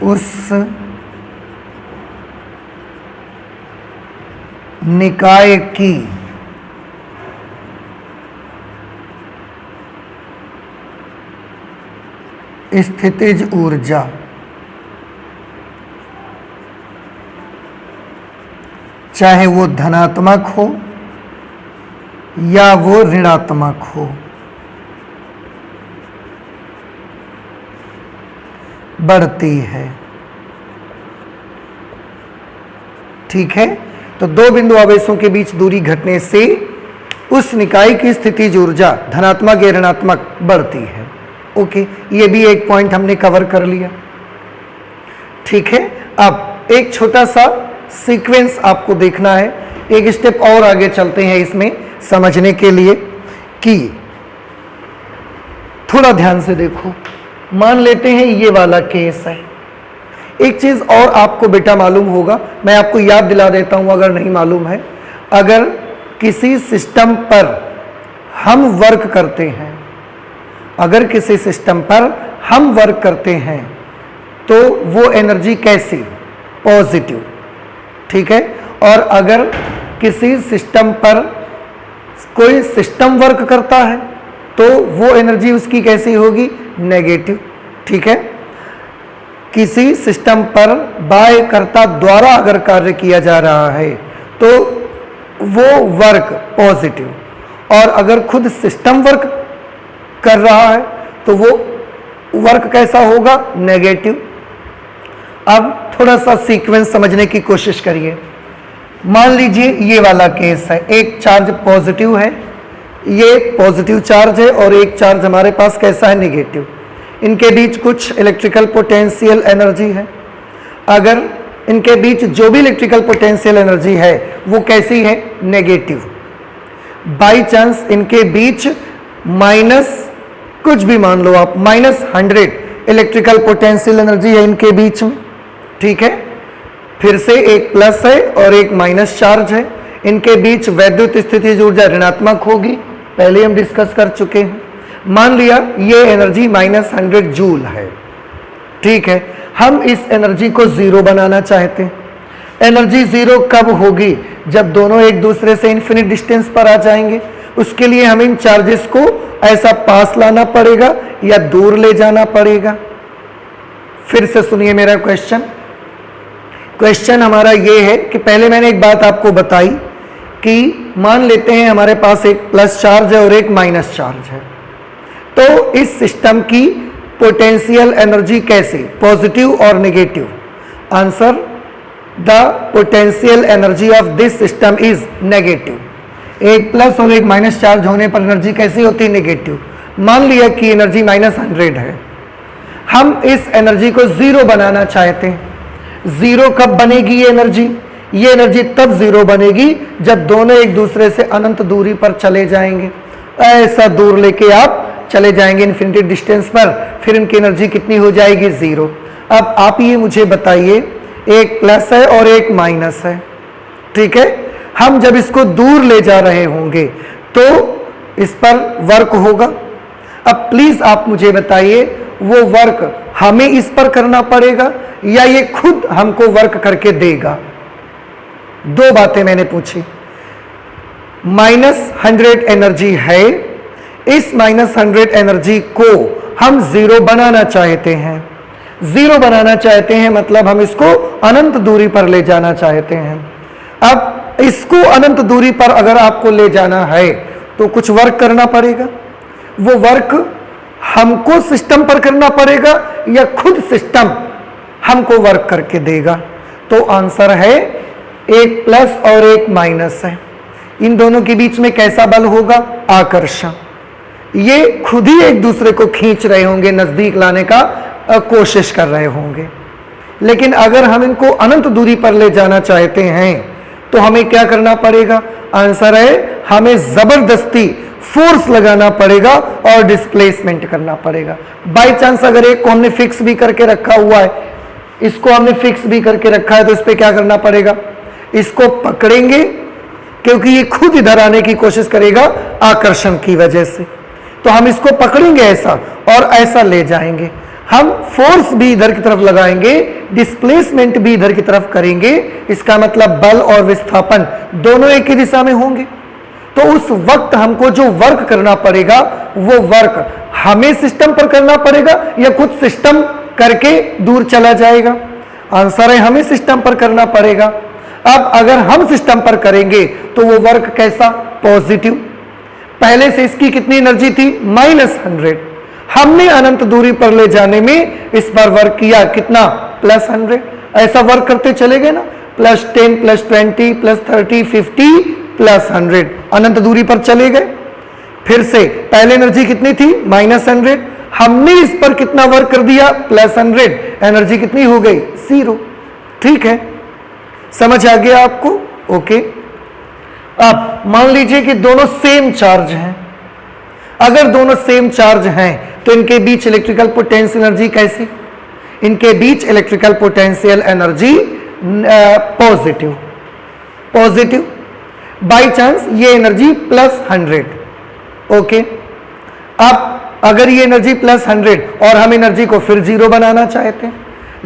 उस निकाय की स्थितिज ऊर्जा चाहे वो धनात्मक हो या वो ऋणात्मक हो, बढ़ती है। ठीक है, तो दो बिंदु आवेशों के बीच दूरी घटने से उस निकाय की स्थितिज ऊर्जा धनात्मक या ऋणात्मक बढ़ती है। ओके, ये भी एक पॉइंट हमने कवर कर लिया। ठीक है, अब एक छोटा सा सीक्वेंस आपको देखना है, एक स्टेप और आगे चलते हैं इसमें समझने के लिए कि थोड़ा ध्यान से देखो। मान लेते हैं ये वाला केस है। एक चीज और आपको बेटा मालूम होगा, मैं आपको याद दिला देता हूं अगर नहीं मालूम है। अगर किसी सिस्टम पर हम वर्क करते हैं, अगर किसी सिस्टम पर हम वर्क करते हैं तो वो एनर्जी कैसी? पॉजिटिव। ठीक है, और अगर किसी सिस्टम पर कोई सिस्टम वर्क करता है तो वो एनर्जी उसकी कैसी होगी? नेगेटिव। ठीक है, किसी सिस्टम पर बाह्यकर्ता द्वारा अगर कार्य किया जा रहा है तो वो वर्क पॉजिटिव, और अगर खुद सिस्टम वर्क कर रहा है तो वो वर्क कैसा होगा? नेगेटिव। अब थोड़ा सा सीक्वेंस समझने की कोशिश करिए। मान लीजिए ये वाला केस है, एक चार्ज पॉजिटिव है, ये पॉजिटिव चार्ज है, और एक चार्ज हमारे पास कैसा है? नेगेटिव। इनके बीच कुछ इलेक्ट्रिकल पोटेंशियल एनर्जी है। अगर इनके बीच जो भी इलेक्ट्रिकल पोटेंशियल एनर्जी है वो कैसी है? नेगेटिव। बाई चांस इनके बीच माइनस कुछ भी मान लो आप, -100 इलेक्ट्रिकल पोटेंशियल एनर्जी है इनके बीच में। ठीक है, फिर से एक प्लस है और एक माइनस चार्ज है। इनके बीच वैद्युत स्थितिज ऊर्जा ऋणात्मक होगी, पहले हम डिस्कस कर चुके हैं। मान लिया ये एनर्जी -100 जूल है। ठीक है, हम इस एनर्जी को जीरो बनाना चाहते हैं। एनर्जी जीरो कब होगी? जब दोनों एक दूसरे से इन्फिनिट डिस्टेंस पर आ जाएंगे। उसके लिए हमें इन चार्जेस को ऐसा पास लाना पड़ेगा या दूर ले जाना पड़ेगा। फिर से सुनिए मेरा क्वेश्चन हमारा ये है कि पहले मैंने एक बात आपको बताई कि मान लेते हैं हमारे पास एक प्लस चार्ज है और एक माइनस चार्ज है, तो इस सिस्टम की पोटेंशियल एनर्जी कैसे? पॉजिटिव और negative. Answer, the potential energy of this system is negative. एक प्लस और एक माइनस चार्ज होने पर एनर्जी कैसी होती है? नेगेटिव। मान लिया कि एनर्जी -100 है, हम इस एनर्जी को जीरो बनाना चाहते हैं। जीरो कब बनेगी ये एनर्जी? ये एनर्जी तब जीरो बनेगी जब दोनों एक दूसरे से अनंत दूरी पर चले जाएंगे। ऐसा दूर लेके आप चले जाएंगे इन्फिनिटी डिस्टेंस पर, फिर इनकी एनर्जी कितनी हो जाएगी? जीरो। अब आप ये मुझे बताइए, एक प्लस है और एक माइनस है। ठीक है, हम जब इसको दूर ले जा रहे होंगे तो इस पर वर्क होगा। अब प्लीज आप मुझे बताइए, वो वर्क हमें इस पर करना पड़ेगा या ये खुद हमको वर्क करके देगा? दो बातें मैंने पूछी। -100 एनर्जी है, इस -100 एनर्जी को हम जीरो बनाना चाहते हैं। जीरो बनाना चाहते हैं मतलब हम इसको अनंत दूरी पर ले जाना चाहते हैं। अब इसको अनंत दूरी पर अगर आपको ले जाना है तो कुछ वर्क करना पड़ेगा। वो वर्क हमको सिस्टम पर करना पड़ेगा या खुद सिस्टम हमको वर्क करके देगा? तो आंसर है एक प्लस और एक माइनस है। इन दोनों के बीच में कैसा बल होगा? आकर्षण। ये खुद ही एक दूसरे को खींच रहे होंगे, नजदीक लाने का कोशिश कर रहे होंगे। लेकिन अगर हम इनको अनंत दूरी पर ले जाना चाहते हैं तो हमें क्या करना पड़ेगा? आंसर है हमें जबरदस्ती फोर्स लगाना पड़ेगा और डिस्प्लेसमेंट करना पड़ेगा। बाय चांस अगर एक को हमने फिक्स भी करके रखा हुआ है, इसको हमने फिक्स भी करके रखा है, तो इस पर क्या करना पड़ेगा? इसको पकड़ेंगे क्योंकि ये खुद इधर आने की कोशिश करेगा आकर्षण की वजह से, तो हम इसको पकड़ेंगे ऐसा और ऐसा ले जाएंगे। हम फोर्स भी इधर की तरफ लगाएंगे, डिस्प्लेसमेंट भी इधर की तरफ करेंगे। इसका मतलब बल और विस्थापन दोनों एक ही दिशा में होंगे। तो उस वक्त हमको जो वर्क करना पड़ेगा वो वर्क हमें सिस्टम पर करना पड़ेगा या खुद सिस्टम करके दूर चला जाएगा? आंसर है हमें सिस्टम पर करना पड़ेगा। अब अगर हम सिस्टम पर करेंगे तो वो वर्क कैसा? पॉजिटिव। पहले से इसकी कितनी एनर्जी थी? -100। हमने अनंत दूरी पर ले जाने में इस पर वर्क किया कितना, +100। ऐसा वर्क करते चले गए ना, +10 +20 +30 50 +100, अनंत दूरी पर चले गए। फिर से पहले एनर्जी कितनी थी, -100, हमने इस पर कितना वर्क कर दिया, +100, एनर्जी कितनी हो गई, 0। ठीक है, समझ आ गया आपको? ओके। अब मान लीजिए कि दोनों सेम चार्ज हैं। अगर दोनों सेम चार्ज हैं तो इनके बीच इलेक्ट्रिकल पोटेंशियल एनर्जी कैसी, इनके बीच electrical potential energy positive, positive. By chance ये एनर्जी +100। ओके। अब अगर ये एनर्जी +100 और हम एनर्जी को फिर 0 बनाना चाहते हैं,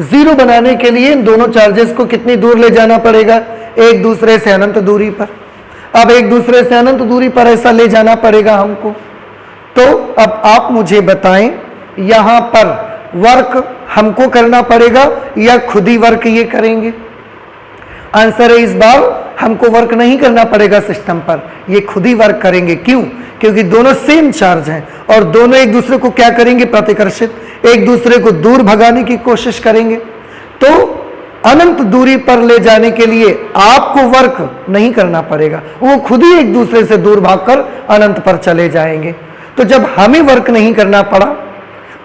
0 बनाने के लिए इन दोनों चार्जेस को कितनी दूर ले जाना पड़ेगा, एक दूसरे से अनंत दूरी पर। अब एक दूसरे से अनंत दूरी पर ऐसा ले जाना पड़ेगा हमको। तो अब आप मुझे बताएं, यहां पर वर्क हमको करना पड़ेगा या खुद ही वर्क ये करेंगे? आंसर है इस बार हमको वर्क नहीं करना पड़ेगा सिस्टम पर, ये खुद ही वर्क करेंगे। क्यों? क्योंकि दोनों सेम चार्ज हैं और दोनों एक दूसरे को क्या करेंगे, प्रतिकर्षित, एक दूसरे को दूर भगाने की कोशिश करेंगे। तो अनंत दूरी पर ले जाने के लिए आपको वर्क नहीं करना पड़ेगा, वो खुद ही एक दूसरे से दूर भागकर अनंत पर चले जाएंगे। तो जब हमें वर्क नहीं करना पड़ा,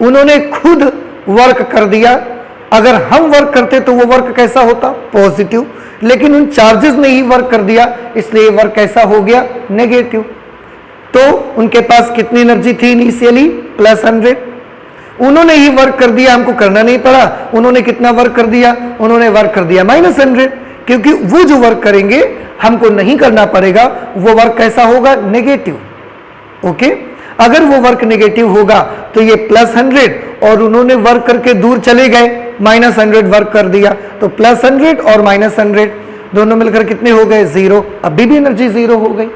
उन्होंने खुद वर्क कर दिया। अगर हम वर्क करते तो वो वर्क कैसा होता, पॉजिटिव, लेकिन उन चार्जेस ने ही वर्क कर दिया, इसलिए वर्क कैसा हो गया, नेगेटिव। तो उनके पास कितनी एनर्जी थी इनिशियली, +100, उन्होंने ही वर्क कर दिया, हमको करना नहीं पड़ा। उन्होंने कितना वर्क कर दिया, उन्होंने वर्क कर दिया -100, क्योंकि वो जो वर्क करेंगे हमको नहीं करना पड़ेगा, वो वर्क कैसा होगा, नेगेटिव। ओके। अगर वो वर्क नेगेटिव होगा तो ये +100 और उन्होंने वर्क करके दूर चले गए, -100 वर्क कर दिया, तो +100 और -100 दोनों मिलकर कितने हो गए, 0। अभी भी एनर्जी 0 हो गई।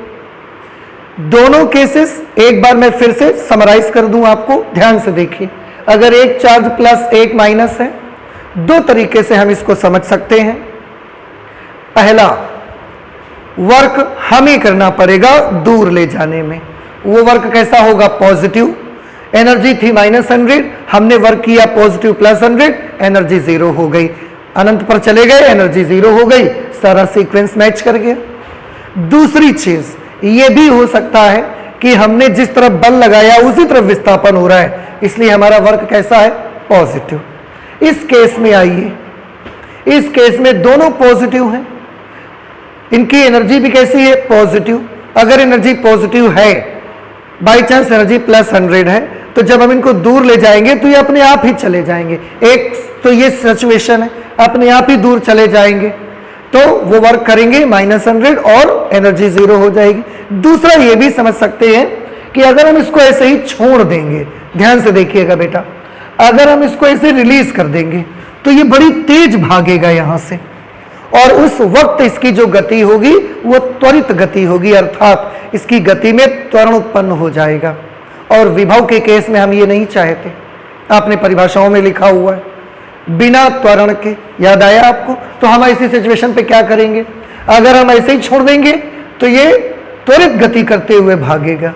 दोनों केसेस एक बार मैं फिर से समराइज कर दूं आपको, ध्यान से देखिए। अगर एक चार्ज प्लस एक माइनस है, दो तरीके से हम इसको समझ सकते हैं। पहला, वर्क हमें करना पड़ेगा दूर ले जाने में, वो वर्क कैसा होगा, पॉजिटिव। एनर्जी थी -100, हमने वर्क किया पॉजिटिव +100, एनर्जी 0 हो गई। अनंत पर चले गए, एनर्जी 0 हो गई, सारा सीक्वेंस मैच कर गया। दूसरी चीज ये भी हो सकता है कि हमने जिस तरफ बल लगाया उसी तरफ विस्थापन हो रहा है, इसलिए हमारा वर्क कैसा है, पॉजिटिव। इस केस में आइए, इस केस में दोनों पॉजिटिव हैं, इनकी एनर्जी भी कैसी है, पॉजिटिव। अगर एनर्जी पॉजिटिव है, बाई चांस एनर्जी +100 है, तो जब हम इनको दूर ले जाएंगे तो ये अपने आप ही चले जाएंगे। एक तो ये सिचुएशन है, अपने आप ही दूर चले जाएंगे, तो वो वर्क करेंगे -100 और एनर्जी 0 हो जाएगी। दूसरा ये भी समझ सकते हैं कि अगर हम इसको ऐसे ही छोड़ देंगे, ध्यान से देखिएगा बेटा, अगर हम इसको ऐसे रिलीज कर देंगे तो ये बड़ी तेज भागेगा यहां से, और उस वक्त इसकी जो गति होगी वो त्वरित गति होगी, अर्थात इसकी गति में त्वरण उत्पन्न हो जाएगा। और विभव के केस में हम ये नहीं चाहते, आपने परिभाषाओं में लिखा हुआ है बिना त्वरण के, याद आया आपको? तो हम ऐसी सिचुएशन पे क्या करेंगे, अगर हम ऐसे ही छोड़ देंगे तो ये त्वरित गति करते हुए भागेगा।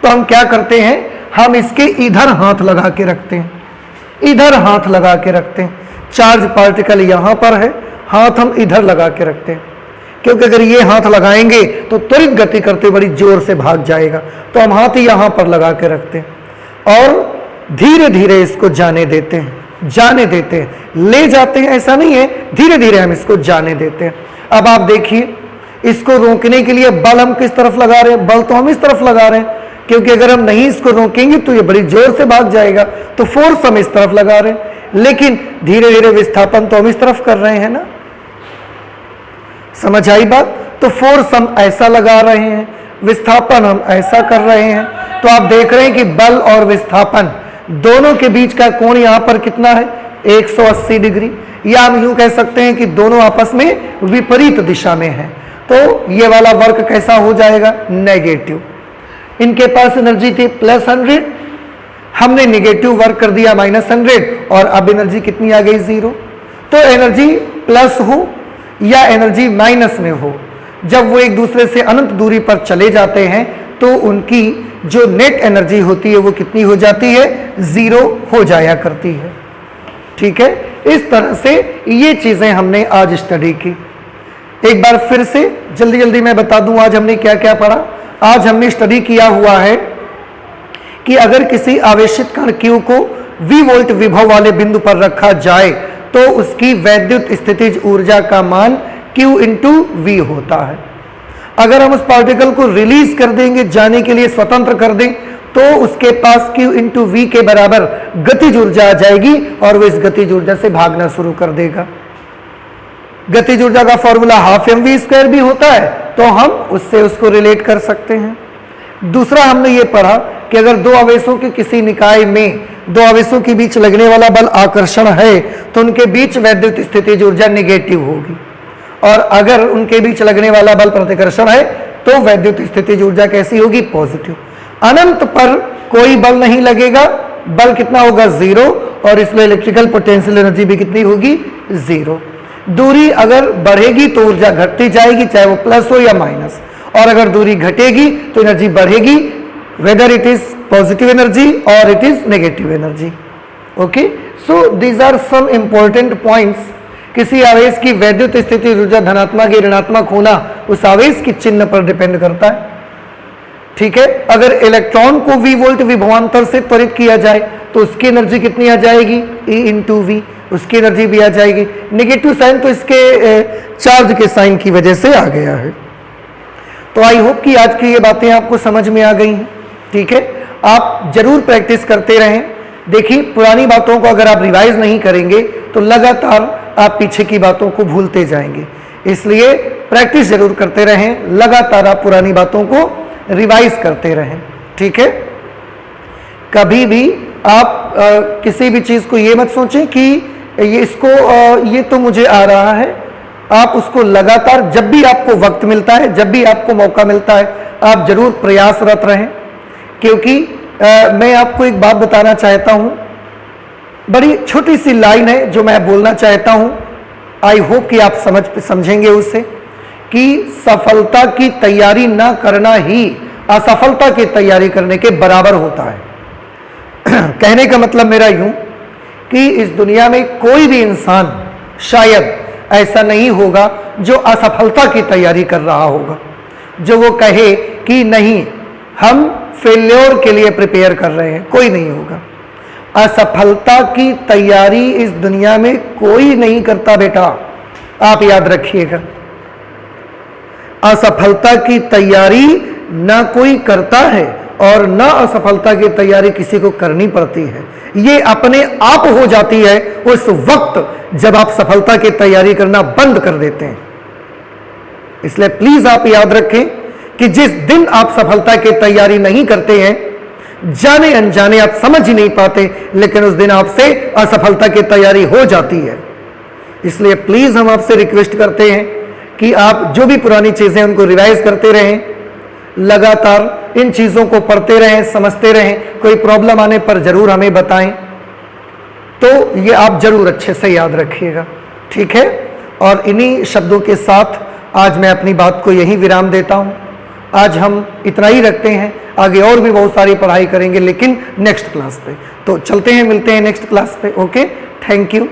तो हम क्या करते हैं, हम इसके इधर हाथ लगा के रखते हैं, इधर हाथ लगा के रखते हैं। चार्ज पार्टिकल यहां पर है, हाथ हम इधर लगा के रखते हैं, क्योंकि अगर ये हाथ लगाएंगे तो त्वरित गति करते बड़ी जोर से भाग जाएगा। तो हम हाथ यहां पर लगा के रखते हैं और धीरे धीरे इसको जाने देते हैं, जाने देते हैं, ले जाते हैं ऐसा नहीं है, धीरे धीरे हम इसको जाने देते हैं। अब आप देखिए, इसको रोकने के लिए बल हम किस तरफ लगा रहे हैं, बल तो हम इस तरफ लगा रहे हैं, क्योंकि अगर हम नहीं इसको रोकेंगे तो ये बड़ी जोर से भाग जाएगा, तो फोर्स हम इस तरफ लगा रहे हैं, लेकिन धीरे धीरे विस्थापन तो हम इस तरफ कर रहे हैं ना, समझ आई बात? तो फोर्स हम ऐसा लगा रहे हैं, विस्थापन हम ऐसा कर रहे हैं। तो आप देख रहे हैं कि बल और विस्थापन दोनों के बीच का कोण यहां पर कितना है, 180 डिग्री, या हम यूं कह सकते हैं कि दोनों आपस में विपरीत दिशा में है। तो ये वाला वर्क कैसा हो जाएगा, नेगेटिव। इनके पास एनर्जी थी +100, हमने नेगेटिव वर्क कर दिया -100, और अब एनर्जी कितनी आ गई, 0। तो एनर्जी प्लस हो या एनर्जी माइनस में हो, जब वो एक दूसरे से अनंत दूरी पर चले जाते हैं तो उनकी जो नेट एनर्जी होती है वो कितनी हो जाती है, 0 हो जाया करती है। ठीक है, इस तरह से ये चीजें हमने आज स्टडी की। एक बार फिर से जल्दी जल्दी मैं बता दूं आज हमने क्या क्या पढ़ा। आज हमने स्टडी किया हुआ है कि अगर किसी आवेशित कण Q को V वोल्ट विभव वाले बिंदु पर रखा जाए तो उसकी वैद्युत स्थितिज ऊर्जा का मान Q इंटू V होता है। अगर हम उस पार्टिकल को रिलीज कर देंगे, जाने के लिए स्वतंत्र कर दें, तो उसके पास Q इंटू V के बराबर गतिज ऊर्जा आ जाएगी और वो इस गतिज ऊर्जा से भागना शुरू कर देगा। गतिज ऊर्जा का फॉर्मूला हाफ mv² भी होता है, तो हम उससे उसको रिलेट कर सकते हैं। दूसरा हमने ये पढ़ा कि अगर दो आवेशों के किसी निकाय में दो आवेशों के बीच लगने वाला बल आकर्षण है तो उनके बीच वैद्युत स्थितिज ऊर्जा नेगेटिव होगी, और अगर उनके बीच लगने वाला बल प्रतिकर्षण है तो वैद्युत स्थितिज ऊर्जा कैसी होगी, पॉजिटिव। अनंत पर कोई बल नहीं लगेगा, बल कितना होगा, 0, और इसलिए इलेक्ट्रिकल पोटेंशियल एनर्जी भी कितनी होगी, 0। दूरी अगर बढ़ेगी तो ऊर्जा घटती जाएगी, चाहे वो प्लस हो या माइनस, और अगर दूरी घटेगी तो एनर्जी बढ़ेगी, whether it is positive energy और it is negative energy. Okay, so these are some important points. किसी आवेश की वैद्युत स्थिति ऊर्जा धनात्मक या ऋणात्मक होना उस आवेश की चिन्ह पर डिपेंड करता है। ठीक है, अगर इलेक्ट्रॉन को V वोल्ट विभवांतर से त्वरित किया जाए तो उसकी एनर्जी कितनी आ जाएगी, E इंटू V, उसकी एनर्जी भी आ जाएगी। नेगेटिव साइन तो इसके चार्ज के साइन की वजह से आ गया है। तो आई होप कि आज की ये बातें आपको समझ में आ गई हैं। ठीक है, आप जरूर प्रैक्टिस करते रहें। देखिए, पुरानी बातों को अगर आप रिवाइज नहीं करेंगे तो लगातार आप पीछे की बातों को भूलते जाएंगे, इसलिए प्रैक्टिस जरूर करते रहें, लगातार आप पुरानी बातों को रिवाइज करते रहें। ठीक है, कभी भी आप किसी भी चीज को ये मत सोचें कि ये तो मुझे आ रहा है। आप उसको लगातार, जब भी आपको वक्त मिलता है, जब भी आपको मौका मिलता है, आप जरूर प्रयासरत रहें। क्योंकि मैं आपको एक बात बताना चाहता हूं, बड़ी छोटी सी लाइन है जो मैं बोलना चाहता हूं, आई होप कि आप समझेंगे उससे, कि सफलता की तैयारी ना करना ही असफलता की तैयारी करने के बराबर होता है। कहने का मतलब मेरा यूं कि इस दुनिया में कोई भी इंसान शायद ऐसा नहीं होगा जो असफलता की तैयारी कर रहा होगा, जो वो कहे कि नहीं हम फेल्योर के लिए प्रिपेयर कर रहे हैं, कोई नहीं होगा। असफलता की तैयारी इस दुनिया में कोई नहीं करता बेटा, आप याद रखिएगा। असफलता की तैयारी ना कोई करता है और ना असफलता की तैयारी किसी को करनी पड़ती है, ये अपने आप हो जाती है उस वक्त जब आप सफलता की तैयारी करना बंद कर देते हैं। इसलिए प्लीज आप याद रखें कि जिस दिन आप सफलता की तैयारी नहीं करते हैं, जाने अनजाने आप समझ ही नहीं पाते, लेकिन उस दिन आपसे असफलता की तैयारी हो जाती है। इसलिए प्लीज हम आपसे रिक्वेस्ट करते हैं कि आप जो भी पुरानी चीजें उनको रिवाइज करते रहें, लगातार इन चीजों को पढ़ते रहें, समझते रहें। कोई प्रॉब्लम आने पर जरूर हमें बताएं, तो ये आप जरूर अच्छे से याद रखिएगा। ठीक है, और इन्हीं शब्दों के साथ आज मैं अपनी बात को यहीं विराम देता हूं। आज हम इतना ही रखते हैं, आगे और भी बहुत सारी पढ़ाई करेंगे, लेकिन नेक्स्ट क्लास पे। तो चलते हैं, मिलते हैं नेक्स्ट क्लास पे। Okay, thank you.